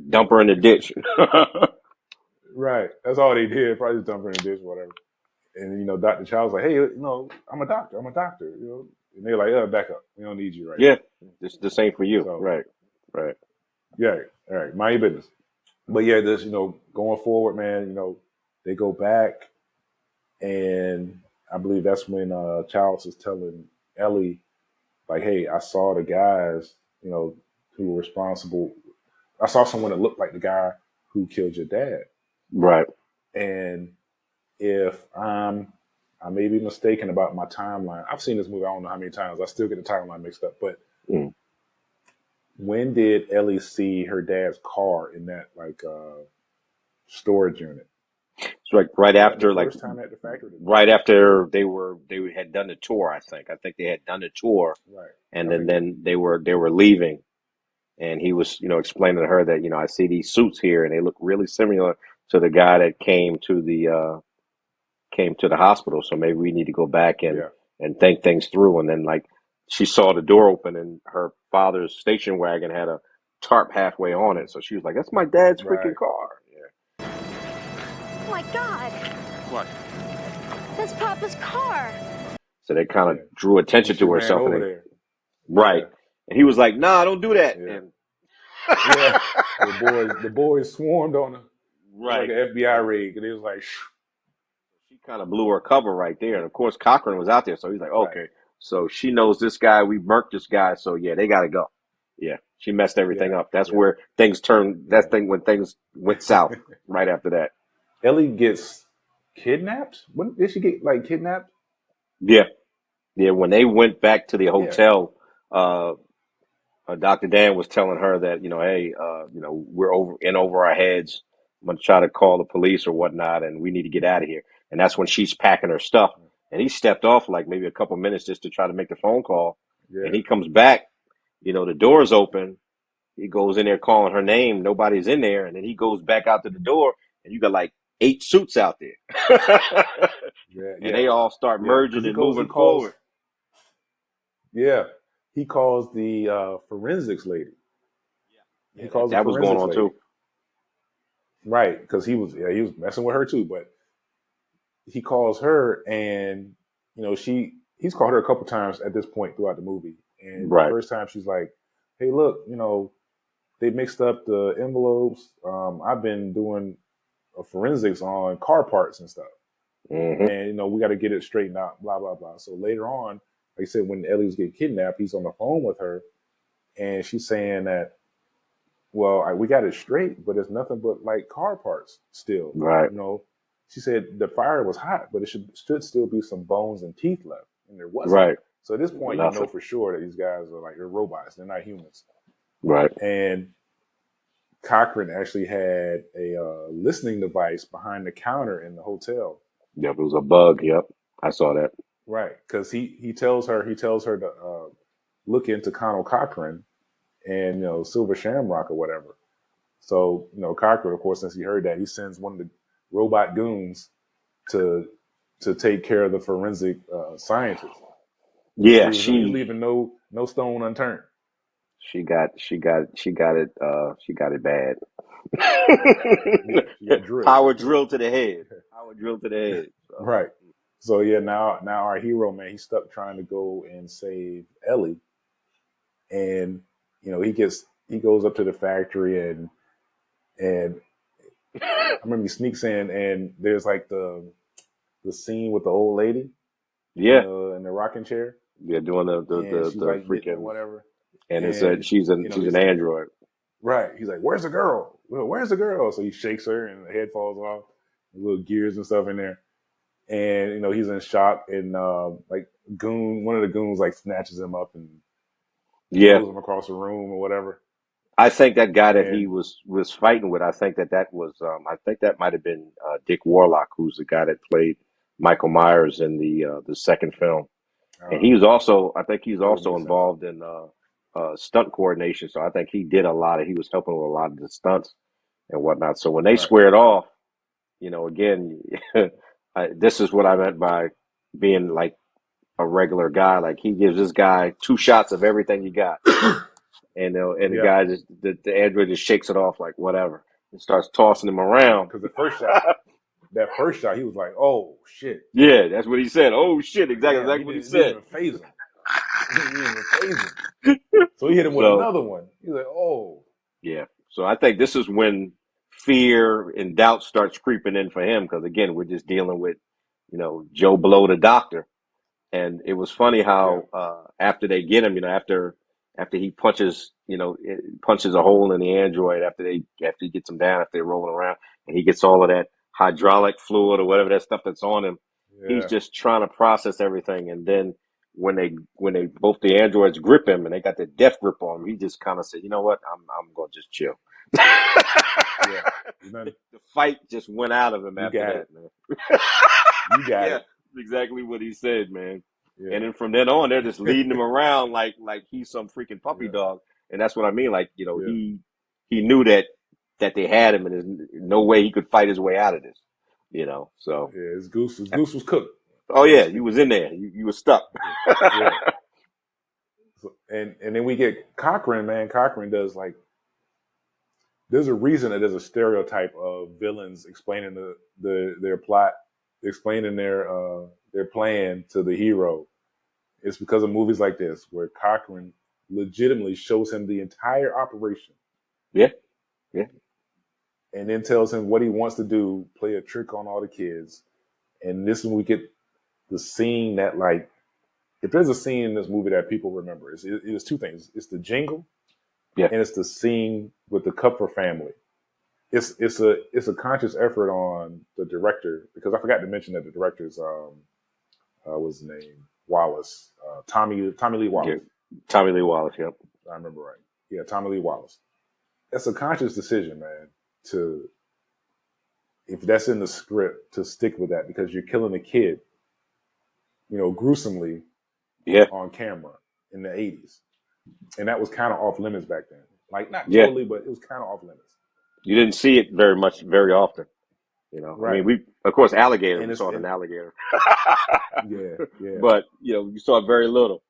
dump her in the ditch. Right. That's all they did. Probably just dump her in the ditch or whatever. And Dr. Child's like, hey, I'm a doctor. I'm a doctor. And they're like, back up. We don't need you right Yeah, now. this ain't for you. So Right, right. yeah, all right, mind your business. But yeah, this going forward, man. They go back, and I believe that's when Challis is telling Ellie, like, hey, I saw the guys, who were responsible. I saw someone that looked like the guy who killed your dad. Right. And if I may be mistaken about my timeline. I've seen this movie, I don't know how many times. I still get the timeline mixed up. But Mm. when did Ellie see her dad's car in that storage unit? It's like right Was that the after, like first time at the factory? right after they had done the tour. I think they had done the tour, Right. and I then think they were leaving, and he was explaining to her that I see these suits here, and they look really similar to the guy that came to the hospital. So maybe we need to go back yeah. and think things through. And then like she saw the door open, and her father's station wagon had a tarp halfway on it. So she was like, "That's my dad's freaking Right. car." Yeah. Oh my God, What? that's Papa's car. So they kind of Yeah. drew And attention she to ran herself, over and there. right. Yeah. And he was like, "Nah, don't do that." Yeah. And Yeah. The boys swarmed on her. It was like right. an FBI raid. And it was like, She kind of blew her cover right there. And of course, Cochran was out there. So he's like, right. okay. So she knows this guy. We murked this guy. So yeah, they got to go. Yeah. She messed everything Yeah. up. That's Yeah. where things turned. That's Yeah. thing when things went south right after that. Ellie gets kidnapped? When did she get kidnapped? Yeah. Yeah. When they went back to the Yeah. hotel, Dr. Dan was telling her that, hey, we're over our heads. I'm going to try to call the police or whatnot, and we need to get out of here. And that's when she's packing her stuff. And he stepped off like maybe a couple minutes just to try to make the phone call. And Yeah. he comes back, the door's open. He goes in there calling her name. Nobody's in there. And then he goes back out to the door, and you got like 8 suits out there. Yeah. And Yeah. they all start Yeah. Because merging he and goes, he moving calls, forward. yeah, he calls the forensics lady. He Yeah, calls the that was going forensics on lady. too. Right. Because he was messing with her too. But he calls her, and, he's called her a couple times at this point throughout the movie. And the Right, first time she's like, hey, look, they mixed up the envelopes. I've been doing forensics on car parts and stuff. hmm And we got to get it straightened out, blah blah blah. So later on, like I said, when Ellie's getting kidnapped, he's on the phone with her, and she's saying that, well, we got it straight, but it's nothing but like car parts still. right, She said the fire was hot, but it should still be some bones and teeth left, and there wasn't. right. So at this point, you know Nothing. for sure that these guys are they're robots; they're not humans. Right. And Cochran actually had a listening device behind the counter in the hotel. Yep, it was a bug. Yep. I saw that. Right, because he tells her to look into Connell Cochran and Silver Shamrock or whatever. So Cochran, of course, since he heard that, he sends one of the robot goons to take care of the forensic scientist. Yeah, He's leaving no stone unturned. she got it bad. Yeah, she got drilled. Power drilled to the head. Power drilled to the head. So. Right. So yeah, now our hero, man, he's stuck trying to go and save Ellie, and he goes up to the factory and I remember he sneaks in and there's like the scene with the old lady, Yeah, in the rocking chair. yeah, doing the And she's like freaking whatever. and it's she's an android. Right. He's like, "Where's the girl? Well, where's the girl?" So he shakes her, and the head falls off. Little gears and stuff in there, and he's in shock. And one of the goons like snatches him up and throws him across the room or whatever. I think that guy that he And was fighting with, I think that was I think that might have been Dick Warlock, who's the guy that played Michael Myers in the second film. And he was also, I think he's that would also make sense. involved in stunt coordination. So I think he was helping with a lot of the stunts and whatnot. So when they squared off, again, this is what I meant by being like a regular guy. Like he gives this guy 2 shots of everything you got. And the guy just, the android just shakes it off like whatever and starts tossing him around. Because that first shot, he was like, "Oh shit!" Yeah, that's what he said. Oh shit! Exactly what he said. Didn't even phase him. He didn't even phase him. So he hit him with another one. He's like, "Oh." Yeah. So I think this is when fear and doubt starts creeping in for him because again, we're just dealing with, Joe Blow the doctor, and it was funny how after they get him, after he punches, punches a hole in the android after he gets him down, after they're rolling around, and he gets all of that hydraulic fluid or whatever that stuff that's on him. Yeah. He's just trying to process everything, and then when they both the androids grip him and they got the death grip on him, he just kind of said, "You know what? I'm gonna just chill." Yeah. The fight just went out of him after that, man. You got it. Exactly what he said, man. Yeah. And then from then on, they're just leading him around like he's some freaking puppy dog. And that's what I mean. Like, he knew that they had him, and there's no way he could fight his way out of this. So his goose was cooked. Oh yeah, you was in there. You were stuck. Yeah. So, and then we get Cochran, man. Cochran does there's a reason that there's a stereotype of villains explaining their plot, explaining their plan to the hero. It's because of movies like this where Cochran legitimately shows him the entire operation. Yeah. Yeah. And then tells him what he wants to do, play a trick on all the kids. And this when we get the scene that if there's a scene in this movie that people remember, it's 2 things. It's the jingle, and it's the scene with the Kupfer family. It's a conscious effort on the director, because I forgot to mention that the director's what's his name? Wallace. Tommy Lee Wallace. Yeah. Tommy Lee Wallace, yep. I remember right. Yeah, Tommy Lee Wallace. That's a conscious decision, man, if that's in the script, to stick with that, because you're killing a kid, gruesomely on camera in the 80s. And that was kind of off limits back then. Not totally, but it was kind of off limits. You didn't see it very often. Right. I mean, we saw an alligator. Yeah. But, you saw it very little.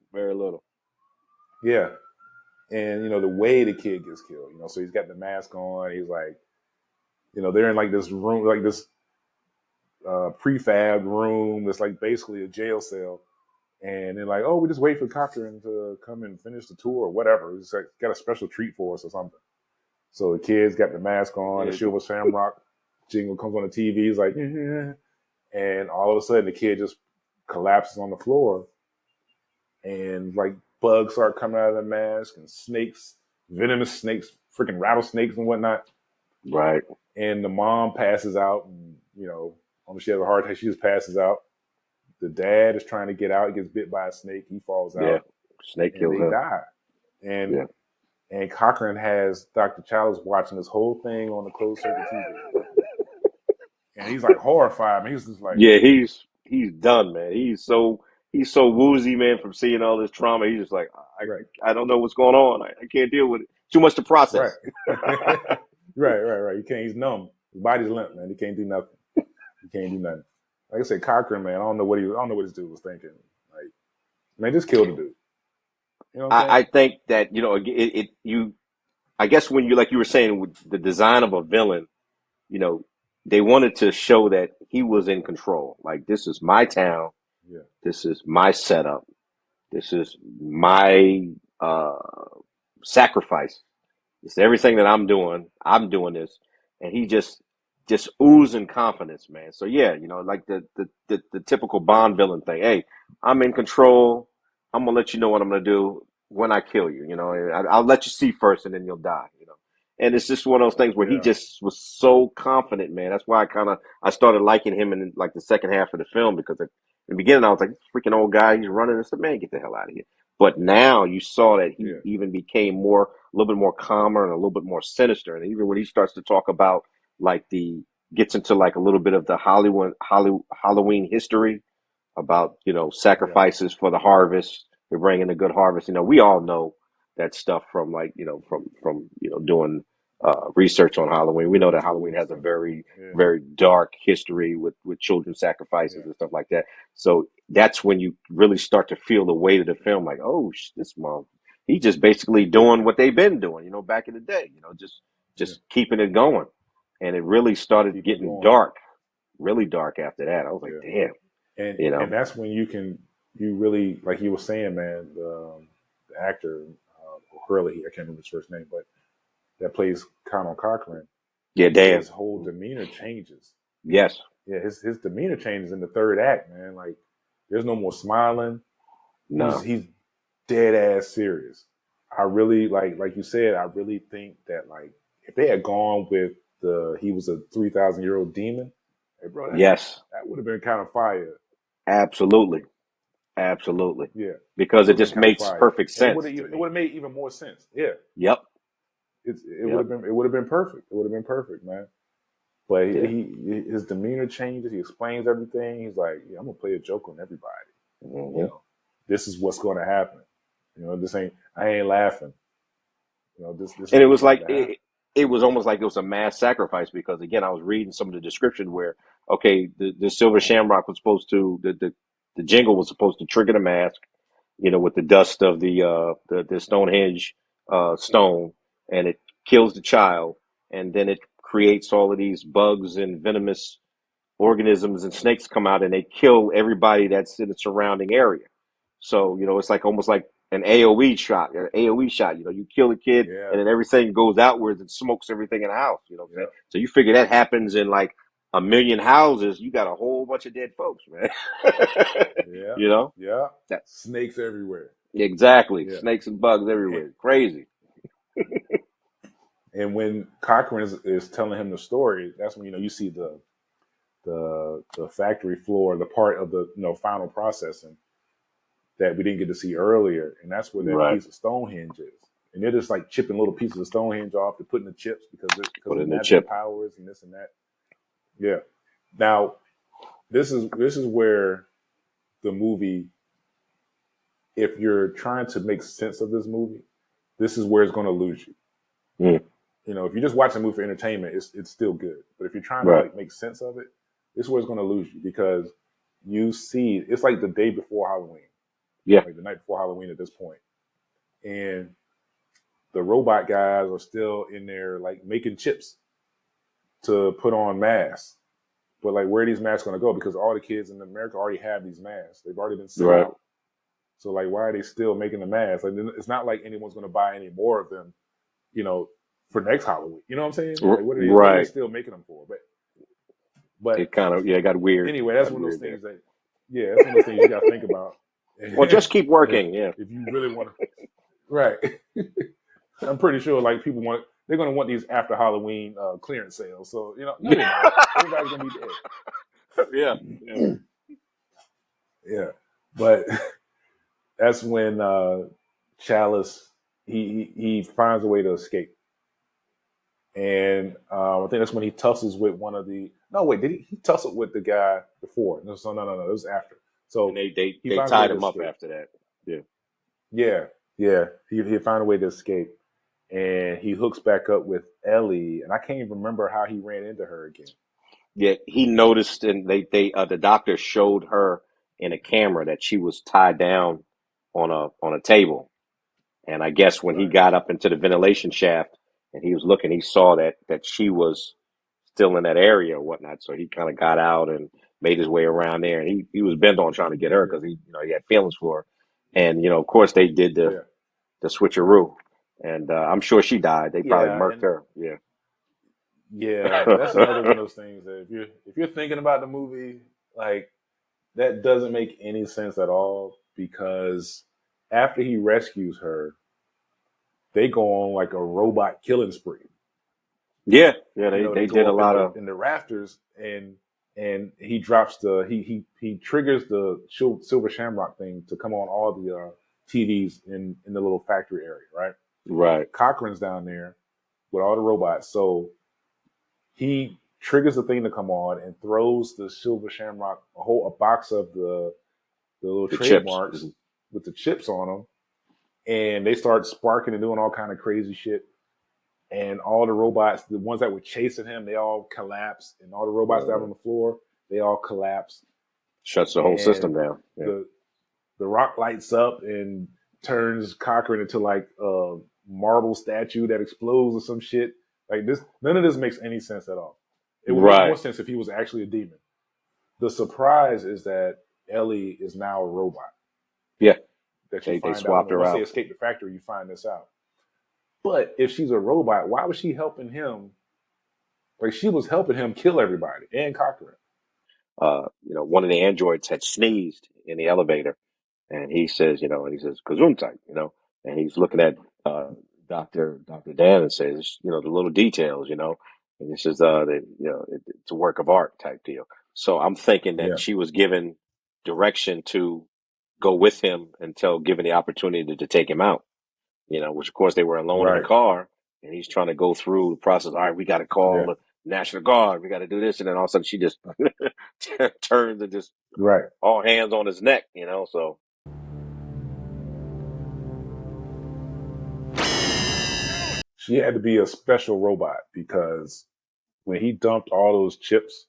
Yeah. And, the way the kid gets killed, so he's got the mask on. He's like, they're in this room, this prefab room that's basically a jail cell. And they're like, "Oh, we just wait for Cochran to come and finish the tour or whatever. He's got a special treat for us or something." So the kid's got the mask on, the Silver Shamrock jingle comes on the TV. He's like, "Yeah." And all of a sudden the kid just collapses on the floor. And bugs start coming out of the mask, and snakes, venomous snakes, freaking rattlesnakes and whatnot. Right. And the mom passes out, and, she has a heart attack. She just passes out. The dad is trying to get out. He gets bit by a snake. He falls out. Yeah, snake kills him. They die. And Cochran has Dr. Challis watching this whole thing on the closed circuit TV. And he's horrified. I mean, he's just yeah, he's done, man. He's so woozy, man, from seeing all this trauma. He's just like, Right. I don't know what's going on. I can't deal with it. Too much to Right. process. Right. He can't. He's numb. His body's limp, man. He can't do nothing. He can't do nothing. Like I said, Cochran, man. I don't know what this dude was thinking. Like, man, just kill the dude. You know what I'm saying? I think that, you know, I guess when you, like you were saying, with the design of a villain, you know, they wanted to show that he was in control. Like, this is my town. Yeah. This is my setup. This is my sacrifice. It's everything that I'm doing. I'm doing this, and he just oozing confidence, man. So yeah, you know, like the typical Bond villain thing. Hey, I'm in control. I'm gonna let you know what I'm gonna do when I kill you. You know, I'll let you see first, and then you'll die. You know, and it's just one of those things where he Yeah. just was so confident, man. That's why I started liking him in like the second half of the film, because in the beginning I was like, this freaking old guy, he's running. I said, man, get the hell out of here. But now you saw that he even became a little bit more calmer and a little bit more sinister. And even when he starts to talk about like gets into like a little bit of the Halloween history about, you know, sacrifices for the harvest. They're bringing a good harvest. You know, we all know that stuff from like, you know, from you know, doing research on Halloween. We know that Halloween has a very, very dark history with children sacrifices and stuff like that. So that's when you really start to feel the weight of the film. Like, oh, this mom, he's just basically doing what they've been doing, you know, back in the day. You know, just keeping it going. And it really started getting dark, really dark after that. I was like, damn. And you know, and that's when you really, like you were saying, man, the actor Hurley, I can't remember his first name, but that plays Colonel Cochran. Yeah, Dan. His whole demeanor changes. Yes. Yeah, his demeanor changes in the third act, man. Like, there's no more smiling. No. He's dead ass serious. I really like you said, I really think that, like, if they had gone with he was a 3,000-year-old demon, hey bro, that would have been kind of fire. Absolutely. Yeah. Because it just makes perfect sense. It would have made even more sense. Yeah. Yep. It would have been perfect. It would have been perfect, man. But his demeanor changes. He explains everything. He's like, yeah, I'm gonna play a joke on everybody. Mm-hmm. You know, this is what's going to happen. You know, I ain't laughing. You know, this. And it was like it was almost like it was a mass sacrifice, because again, I was reading some of the description where, okay, the Silver Shamrock was supposed to the jingle was supposed to trigger the mask, you know, with the dust of the Stonehenge stone, and it kills the child, and then it creates all of these bugs and venomous organisms, and snakes come out and they kill everybody that's in the surrounding area. So, you know, it's like almost like an AOE shot. You know, you kill a kid and then everything goes outwards and smokes everything in the house. You know what I'm saying? So you figure that happens in like 1 million houses, you got a whole bunch of dead folks, man. You know? Yeah. Snakes everywhere. Exactly. Yeah. Snakes and bugs everywhere. Crazy. And when Cochran is telling him the story, that's when, you know, you see the factory floor, the part of the, you know, final processing that we didn't get to see earlier, and that's where that piece of Stonehenge is. And they're just like chipping little pieces of Stonehenge off to put in the chips because of magic powers and this and that. Yeah. Now, this is where the movie, if you're trying to make sense of this movie, this is where it's going to lose you. Mm. You know, if you're just watching a movie for entertainment, it's still good. But if you're trying to like make sense of it, this is where it's going to lose you, because you see it's like the day before Halloween. Yeah. Like the night before Halloween at this point. And the robot guys are still in there like making chips to put on masks. But like, where are these masks going to go? Because all the kids in America already have these masks. They've already been sent out. So like, why are they still making the masks? Like, it's not like anyone's going to buy any more of them, you know, for next Halloween. You know what I'm saying? Like, what are they still making them for? But it kind of got weird. Anyway, that's one of those things that's one of those things you got to think about. Well, just keep working. Yeah. If you really want to, right. I'm pretty sure like they're going to want these after Halloween clearance sales. So, you know, no, they're not. Everybody's going to be dead. Yeah. But that's when Challis, he finds a way to escape. And I think that's when he tussles with one of the, No, wait, did he tussled with the guy before? No, so no, it was after. And So they he they finds a way tied to him up escape. after that. Yeah. Yeah, yeah. He found a way to escape, and he hooks back up with Ellie, and I can't even remember how he ran into her again. Yeah, he noticed, and the doctor showed her in a camera that she was tied down on a table. And I guess when he Right. got up into the ventilation shaft and he was looking, he saw that she was still in that area or whatnot. So he kind of got out and made his way around there. And he was bent on trying to get her Yeah. because he had feelings for her. And of course, they did Yeah. the switcheroo, and I'm sure she died. They probably Yeah. murked And her. Yeah. yeah, that's another one of those things that if you're thinking about the movie, like that doesn't make any sense at all because after he rescues her, they go on like a robot killing spree. Yeah, yeah. They They they did go a up in lot the of rafters and he drops he triggers the Silver Shamrock thing to come on all the TVs in the little factory area, right? right. Cochrane's down there with all the robots, so he triggers the thing to come on and throws the Silver Shamrock a box of the little The chips. trademarks with the chips on them, and they start sparking and doing all kind of crazy shit. And all the robots, the ones that were chasing him, they all collapse, and all the robots down on the floor, they all collapse. Shuts the whole system And down. Yeah. the the rock lights up and turns Cochrane into like a marble statue that explodes or some shit. Like this, none of this makes any sense at all. It would make more Right. sense if he was actually a demon. The surprise is that Ellie is now a robot Yeah. that you They find out swapped when her once they out. escape the factory. You find this out. But if she's a robot, why was she helping him? Like she was helping him kill everybody and Cochrane. One of the androids had sneezed in the elevator, and he says, and he says, "Gesundheit," and he's looking at uh, Doctor Dan and says, the little details, and he says, it's a work of art type deal. So I'm thinking that Yeah, she was given direction to go with him until given the opportunity to take him out. Which of course they were alone in the right. car, and he's trying to go through the process. All right, we got to call Yeah, the National Guard. We got to do this, and then all of a sudden she just turns and just right. all hands on his neck. So She had to be a special robot because when he dumped all those chips,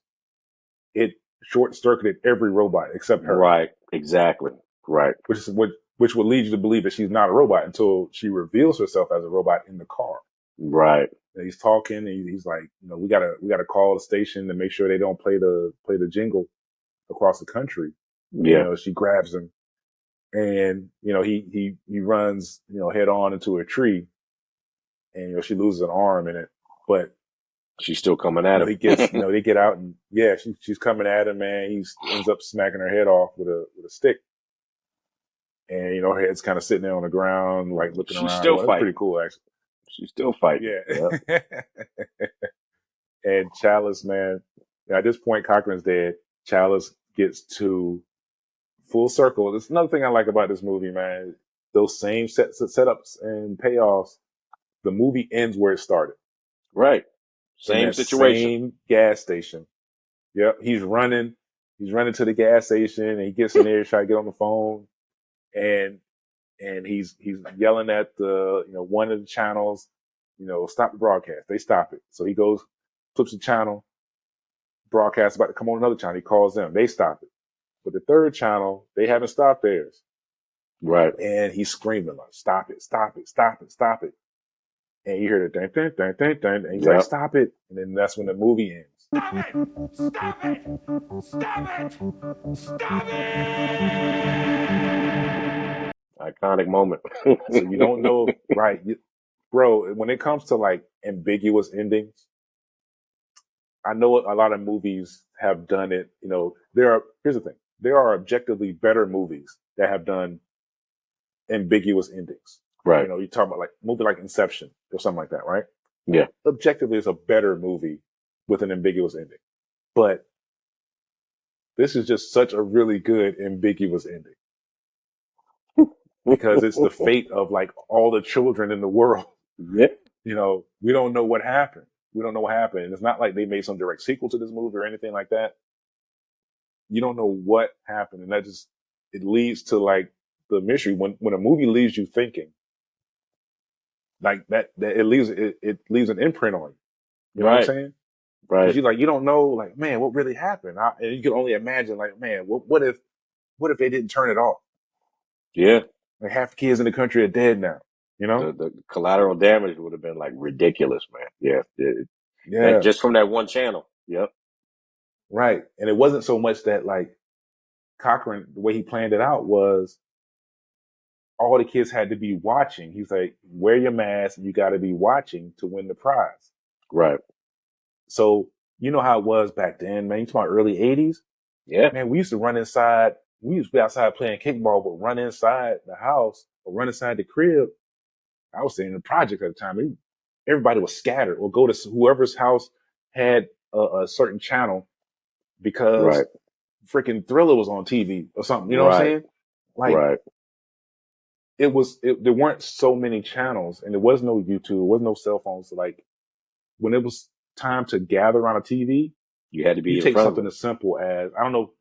it short circuited every robot except her, right, exactly, right, which would lead you to believe that she's not a robot until she reveals herself as a robot in the car. right, And he's talking, and he's like, we gotta call the station to make sure they don't play the jingle across the country. And, yeah. she grabs him, and he runs head on into a tree, and she loses an arm in it, but She's still coming at he him. gets, they get out and yeah, she's coming at him, man. He ends up smacking her head off with a stick. And, her head's kind of sitting there on the ground, like looking She's around. still Well, it's pretty fighting. cool, actually. She's still fighting. Yeah, Yeah. And Challis, man, at this point, Cochrane's dead. Challis gets to full circle. There's another thing I like about this movie, man. Those same setups and payoffs. The movie ends where it started, right. in Same that situation. same gas station. Yep, he's running. He's running to the gas station, and he gets in there, trying to get on the phone, and he's yelling at the one of the channels, stop the broadcast. They stop it. So he goes, flips the channel, broadcast about to come on another channel. He calls them. They stop it. But the third channel, they haven't stopped theirs. Right. And he's screaming like, stop it, stop it, stop it, stop it. And you hear the dun, dun, dun, dun, dun, and he's like, Yep. stop it. And then that's when the movie ends. Stop it! Stop it! Stop it! Stop it! Iconic moment. So you don't know, right? Bro, when it comes to like ambiguous endings, I know a lot of movies have done it. Here's the thing. There are objectively better movies that have done ambiguous endings. Right. You talk about like a movie like Inception or something like that, right? Yeah. Objectively, it's a better movie with an ambiguous ending. But this is just such a really good ambiguous ending because it's the fate of like all the children in the world. Yeah. We don't know what happened. We don't know what happened. It's not like they made some direct sequel to this movie or anything like that. You don't know what happened, and it leads to like the mystery. When a movie leaves you thinking like that it leaves an imprint on you. You know what I'm saying? Because you don't know, like, man, what really happened? And you can only imagine, like, man, what if they didn't turn it off? Yeah. Like half the kids in the country are dead now. You know, the collateral damage would have been like ridiculous, man. Yeah. Just from that one channel. Yep. Right. And it wasn't so much that like Cochran, the way he planned it out was all the kids had to be watching. He's like, wear your mask and you got to be watching to win the prize. Right. So you know how it was back then, man. You talking about early 80s? Yeah. Man, we used to run inside. We used to be outside playing kickball, but run inside the house or run inside the crib. I was staying in the project at the time. Everybody was scattered or go to whoever's house had a certain channel because freaking Thriller was on TV or something. You know what I'm saying? Like, there weren't so many channels and there was no YouTube, there was no cell phones. So like when it was time to gather around a TV, you had to be you in take front something of as simple as, I don't know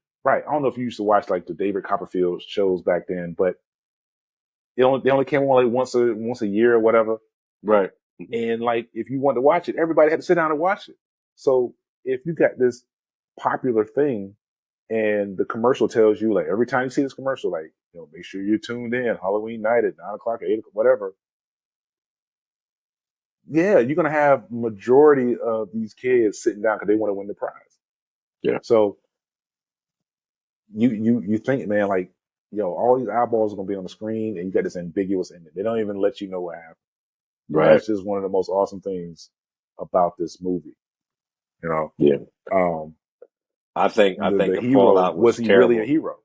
if you used to watch like the David Copperfield shows back then, but they only came on like once a year or whatever. Right. And like, if you wanted to watch it, everybody had to sit down and watch it. So if you got this popular thing and the commercial tells you, like, every time you see this commercial, like, make sure you're tuned in Halloween night at 9 o'clock, 8 o'clock, whatever. Yeah, you're going to have majority of these kids sitting down because they want to win the prize. Yeah. So you think, man, like, all these eyeballs are going to be on the screen and you got this ambiguous ending. They don't even let you know what happened. Right. That's just one of the most awesome things about this movie. Yeah. I think the the hero, fallout was he terrible. really a hero?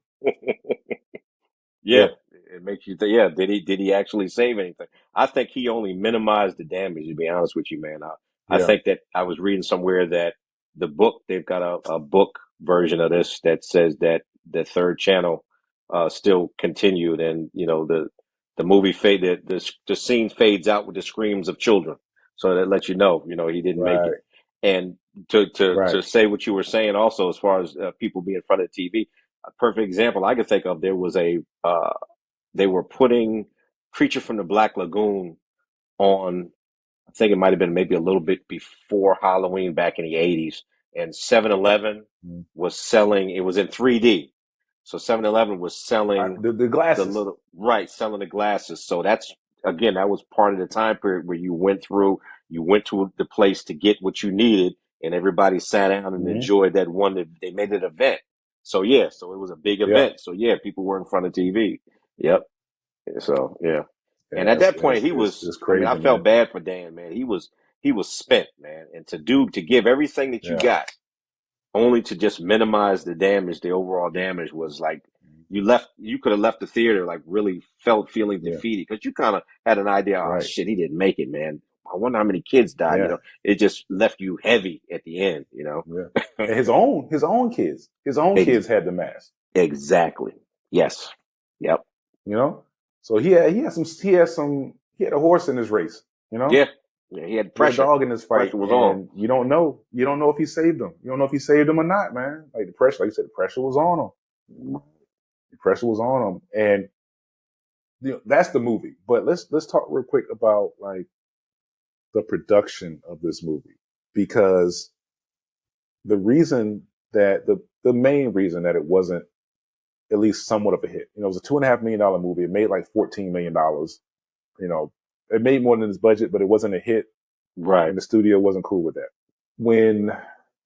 Yeah. It makes you think, yeah, did he actually save anything? I think he only minimized the damage, to be honest with you, man. I think that I was reading somewhere that the book, they've got a book version of this that says that the third channel still continued, and the movie faded, the scene fades out with the screams of children. So that lets you know he didn't make it. And to say what you were saying also, as far as people being in front of the TV, a perfect example I could think of, there was they were putting Creature from the Black Lagoon on, I think it might have been maybe a little bit before Halloween back in the 80s, and 7-Eleven was selling, it was in 3D. So 7-Eleven was selling the glasses. Selling the glasses. So that's, again, that was part of the time period where you went to the place to get what you needed, and everybody sat down and enjoyed that one. That they made an event. So yeah, so it was a big event. So yeah, people were in front of TV. Yep. So yeah. And at that point, he was. It's crazy, I felt bad for Dan, man. He was spent, man. And to give everything that you got, only to just minimize the damage, the overall damage was like, you could have left the theater like really feeling defeated, because you kind of had an idea, oh shit, he didn't make it, man. I wonder how many kids died. It just left you heavy at the end. Yeah. And his own kids, kids had the mask. Exactly. Yes. Yep. So he had a horse in his race. Yeah. He had pressure. He had a dog in this fight, Pressure was and on. you don't know if he saved him. You don't know if he saved him or not, man. Like the pressure, like you said, the pressure was on him. The pressure was on him, and that's the movie. But let's talk real quick about like the production of this movie, because the reason that the main reason that it wasn't at least somewhat of a hit, it was a $2.5 million movie. It made like $14 million. It made more than its budget, but it wasn't a hit. Right. And the studio wasn't cool with that. When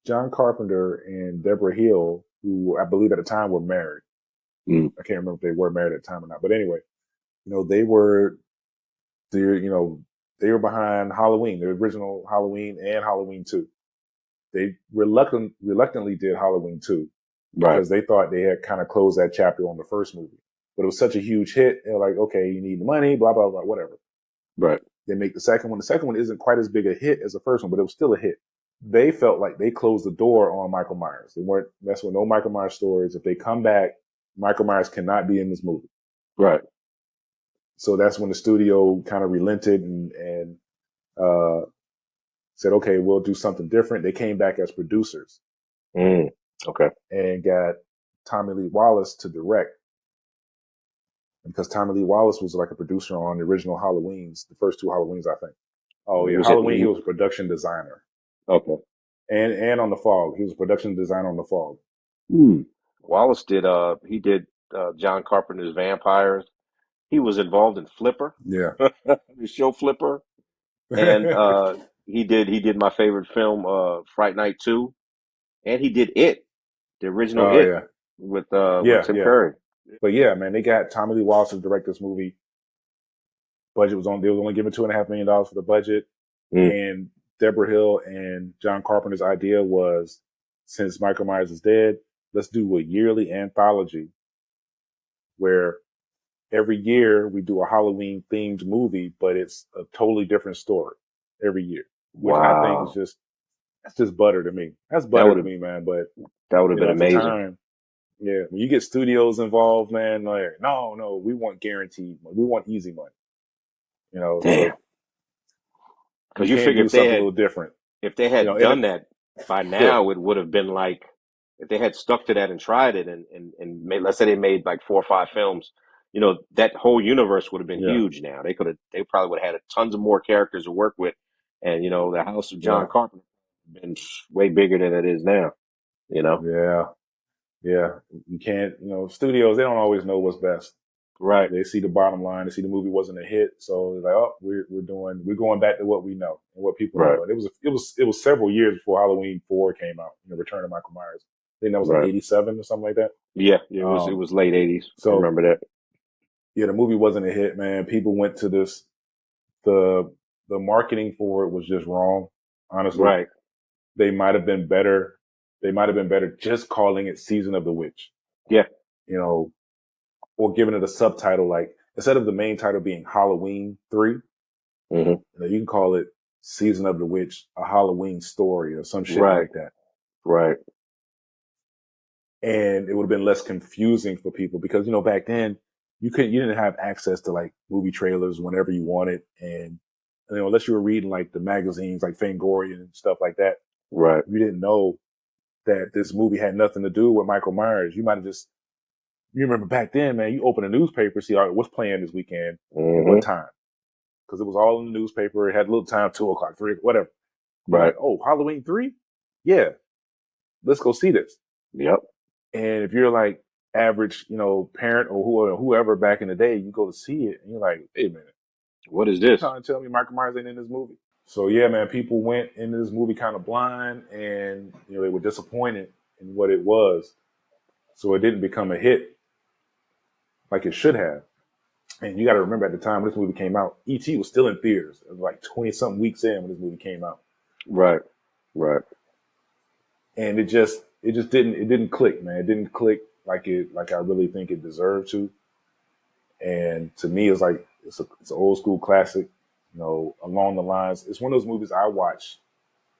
John Carpenter and Deborah Hill, who I believe at the time were married, I can't remember if they were married at the time or not, but anyway, they were behind Halloween, the original Halloween and Halloween 2. They reluctantly did Halloween 2 because they thought they had kind of closed that chapter on the first movie. But it was such a huge hit, they're like, okay, you need the money, blah, blah, blah, whatever. Right. They make the second one. The second one isn't quite as big a hit as the first one, but it was still a hit. They felt like they closed the door on Michael Myers. They weren't messing with no Michael Myers stories. If they come back, Michael Myers cannot be in this movie. Right. So that's when the studio kind of relented and said, okay, we'll do something different. They came back as producers Okay. and got Tommy Lee Wallace to direct, because Tommy Lee Wallace was like a producer on the original Halloweens, the first two Halloweens, I think. Oh yeah, Halloween. He was a production designer. Okay. And on The Fog, he was a production designer on The Fog. Wallace did. He did John Carpenter's Vampires. He was involved in Flipper. Yeah. The show Flipper, and he did my favorite film, Fright Night 2, and he did It, the original with Tim Curry. But yeah, man, they got Tommy Lee Wallace to direct this movie. Budget was on. They was only given $2.5 million for the budget, and Deborah Hill and John Carpenter's idea was, since Michael Myers is dead, let's do a yearly anthology where every year we do a Halloween themed movie, but it's a totally different story every year. Which I think is that's just butter to me. That's butter to me, man. But that would have been amazing. Time, yeah, when you get studios involved, man, like, no, we want guaranteed money. We want easy money. Damn. Because you figure if they had, a little different. If they had done that by now, it would have been like, if they had stuck to that and tried it and made, let's say they made like 4 or 5 films, that whole universe would have been huge now. They probably would have had tons of more characters to work with. And, the House of John Carpenter been way bigger than it is now, Yeah. You can't, studios, they don't always know what's best. Right. They see the bottom line. They see the movie wasn't a hit. So they're like, oh, we're going back to what we know and what people know. And it was several years before Halloween 4 came out, Return of Michael Myers. I think that was like 87 or something like that. Yeah. It was late 80s. So I remember that. Yeah. The movie wasn't a hit, man. People went to this, the marketing for it was just wrong. Honestly. Right. They might have been better. They might have been better just calling it Season of the Witch. Yeah. Or giving it a subtitle, like instead of the main title being Halloween 3, you can call it Season of the Witch, a Halloween story or some shit like that. Right. And it would have been less confusing for people because, back then you didn't have access to like movie trailers whenever you wanted. And, unless you were reading like the magazines like Fangoria and stuff like that. Right. You didn't know that this movie had nothing to do with Michael Myers. You might have just, you remember back then, man, you open a newspaper, see, all right, what's playing this weekend and what time? Because it was all in the newspaper. It had a little time, 2 o'clock, 3, whatever. Right. Like, oh, Halloween 3? Yeah. Let's go see this. Yep. And if you're like average, parent or whoever back in the day, you go to see it and you're like, hey, man. What is this? You're trying to tell me Michael Myers ain't in this movie? So, yeah, man, people went into this movie kind of blind and, they were disappointed in what it was. So it didn't become a hit like it should have. And you got to remember at the time when this movie came out, E.T. was still in theaters. It was like 20-something weeks in when this movie came out. Right. And it didn't click, man. It didn't click like I really think it deserved to. And to me, it's like, it's an old school classic, along the lines. It's one of those movies I watch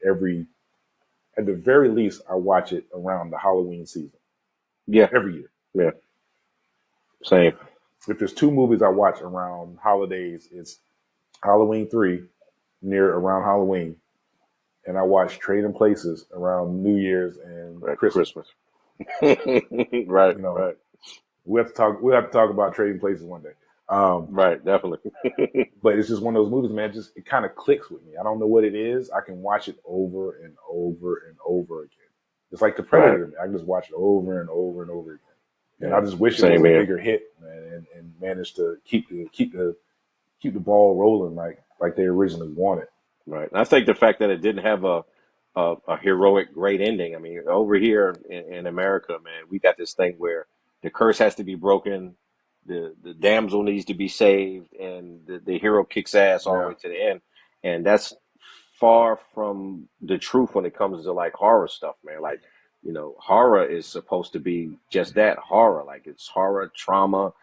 at the very least, I watch it around the Halloween season. Yeah. Every year. Yeah. Same. If there's 2 movies I watch around holidays, it's Halloween 3 around Halloween, and I watch Trading Places around New Year's and Christmas. Right. Right. We'll have to talk about Trading Places one day. Right, definitely. But it's just one of those movies, man. It kind of clicks with me. I don't know what it is. I can watch it over and over and over again. It's like The Predator. Right. I can just watch it over and over and over again. And I just wish it was a bigger hit, man, and managed to keep the ball rolling like they originally wanted. Right. And I think the fact that it didn't have a heroic great ending. I mean, over here in America, man, we got this thing where the curse has to be broken, the damsel needs to be saved, and the hero kicks ass all the way to the end. And that's far from the truth when it comes to like horror stuff, man. Like, horror is supposed to be just that, horror. Like, it's horror, trauma,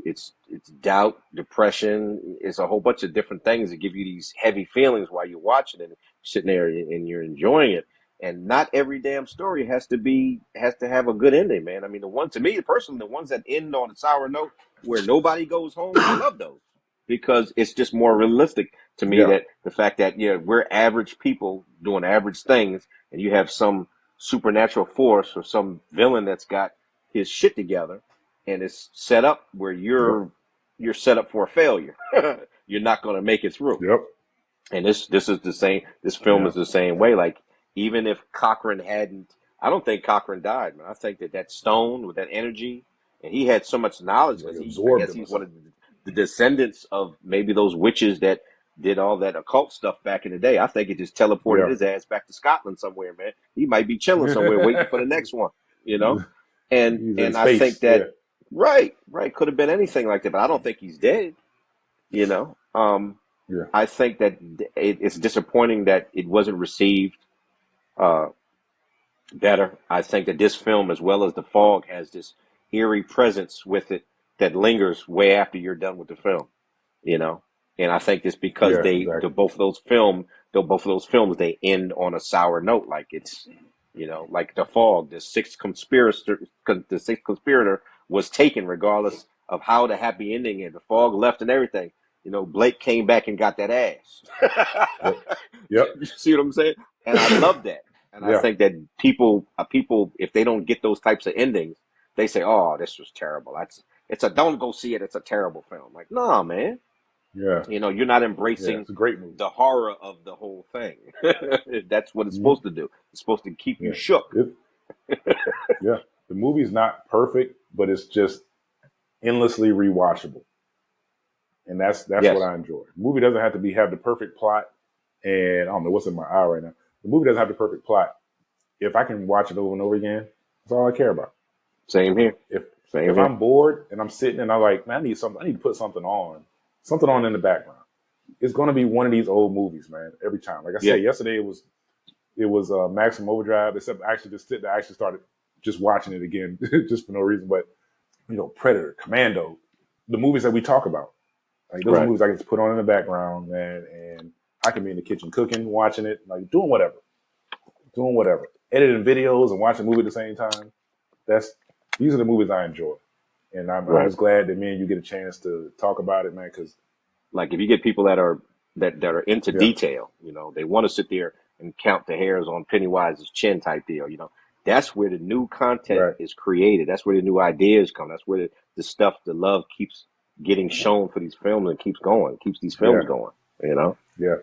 it's doubt, depression. It's a whole bunch of different things that give you these heavy feelings while you're watching it, sitting there and you're enjoying it. And not every damn story has to have a good ending, man. I mean, the ones that end on a sour note where nobody goes home, I love those because it's just more realistic. to me Yeah. that the fact that we're average people doing average things, and you have some supernatural force or some villain that's got his shit together, and it's set up where Yep. you're set up for a failure. You're not going to make it through. Yep. And this is the same. This film Yeah. is the same way. Like, even if Cochran hadn't, I don't think Cochran died, man. I think that stone with that energy, and he had so much knowledge Like because I absorbed guess him or he's one of something. the descendants of maybe those witches that did all that occult stuff back in the day. I think it just teleported Yeah. his ass back to Scotland somewhere, man. He might be chilling somewhere waiting for the next one, you know. And He's in I think space. Yeah. that right could have been anything like that, but I don't think he's dead, you know. Yeah. I think that it's disappointing that it wasn't received uh, better. I think that this film, as well as The Fog, has this eerie presence with it that lingers way after you're done with the film, you know. And I think it's because Yeah. Exactly. both of those films, they end on a sour note. Like, it's, like The Fog, the sixth conspirator was taken regardless of how the happy ending and The Fog left and everything. Blake came back and got that ass. Yep. Yep. You see what I'm saying? And I love that. And I Yeah. think that people, if they don't get those types of endings, they say, "Oh, this was terrible. Don't go see it. It's a terrible film." Like, no, man. Yeah. You're not Yeah. embracing It's a great movie. the horror of the whole thing. That's what it's Mhm. supposed to do. It's supposed to keep you Yeah. shook. Yeah. The movie's not perfect, but it's just endlessly rewatchable. And that's Yes. what I enjoy. The movie doesn't have to have the perfect plot, and I don't know what's in my eye right now. The movie doesn't have the perfect plot. If I can watch it over and over again, that's all I care about. Same here. If Same if here. I'm bored and I'm sitting and I'm like, man, I need to put something on in the background. It's going to be one of these old movies, man. Every time. Like I said, yesterday it was Maximum Overdrive. Except I actually started just watching it again, just for no reason. But Predator, Commando, the movies that we talk about. Like, those are movies I can just put on in the background, man, and I can be in the kitchen cooking, watching it, like doing whatever, editing videos and watching a movie at the same time. These are the movies I enjoy, and I'm just glad that me and you get a chance to talk about it, man. Because, like, if you get people that are into detail, they want to sit there and count the hairs on Pennywise's chin type deal, that's where the new content is created. That's where the new ideas come. That's where the stuff, the love keeps getting shown for these films and keeps going, keeps these films going, Yeah.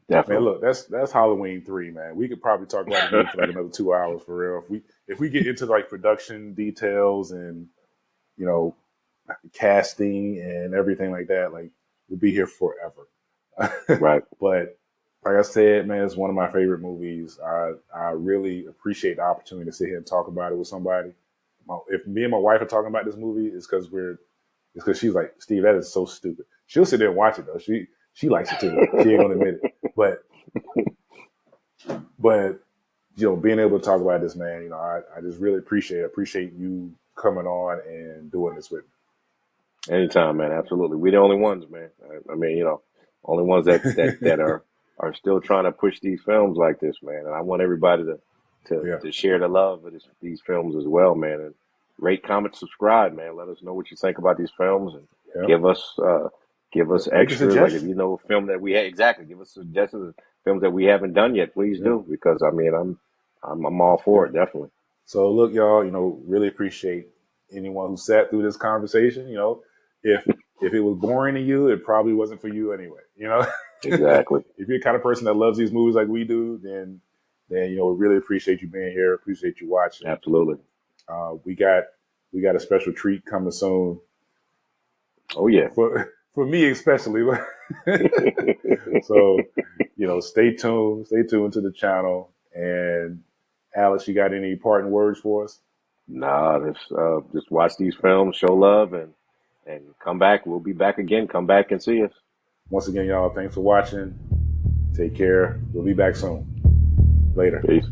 Definitely. Man, look, that's Halloween 3, man. We could probably talk about this movie for like another 2 hours for real. If we get into like production details and, casting and everything like that, like, we'll be here forever. Right. But like I said, man, it's one of my favorite movies. I really appreciate the opportunity to sit here and talk about it with somebody. If me and my wife are talking about this movie, it's because she's like, Steve, that is so stupid. She'll sit there and watch it though. She likes it too. She ain't gonna admit it. But being able to talk about this, man, I just really appreciate you coming on and doing this with me. Anytime, man. Absolutely. We're the only ones, man. I mean, only ones that are still trying to push these films like this, man. And I want everybody to share the love of these films as well, man. And rate, comment, subscribe, man. Let us know what you think about these films, and give us extras. Like, if you know a film that we had, give us suggestions of films that we haven't done yet. Please do, because I mean, I'm all for it, definitely. So look, y'all, really appreciate anyone who sat through this conversation. If it was boring to you, it probably wasn't for you anyway. Exactly. If you're the kind of person that loves these movies like we do, then we really appreciate you being here. Appreciate you watching. Absolutely. We got a special treat coming soon. Oh yeah. For me especially. So, stay tuned to the channel. And Alex, you got any parting words for us? Nah, just watch these films, show love, and come back. We'll be back again. Come back and see us. Once again, y'all, thanks for watching. Take care. We'll be back soon. Later. Peace.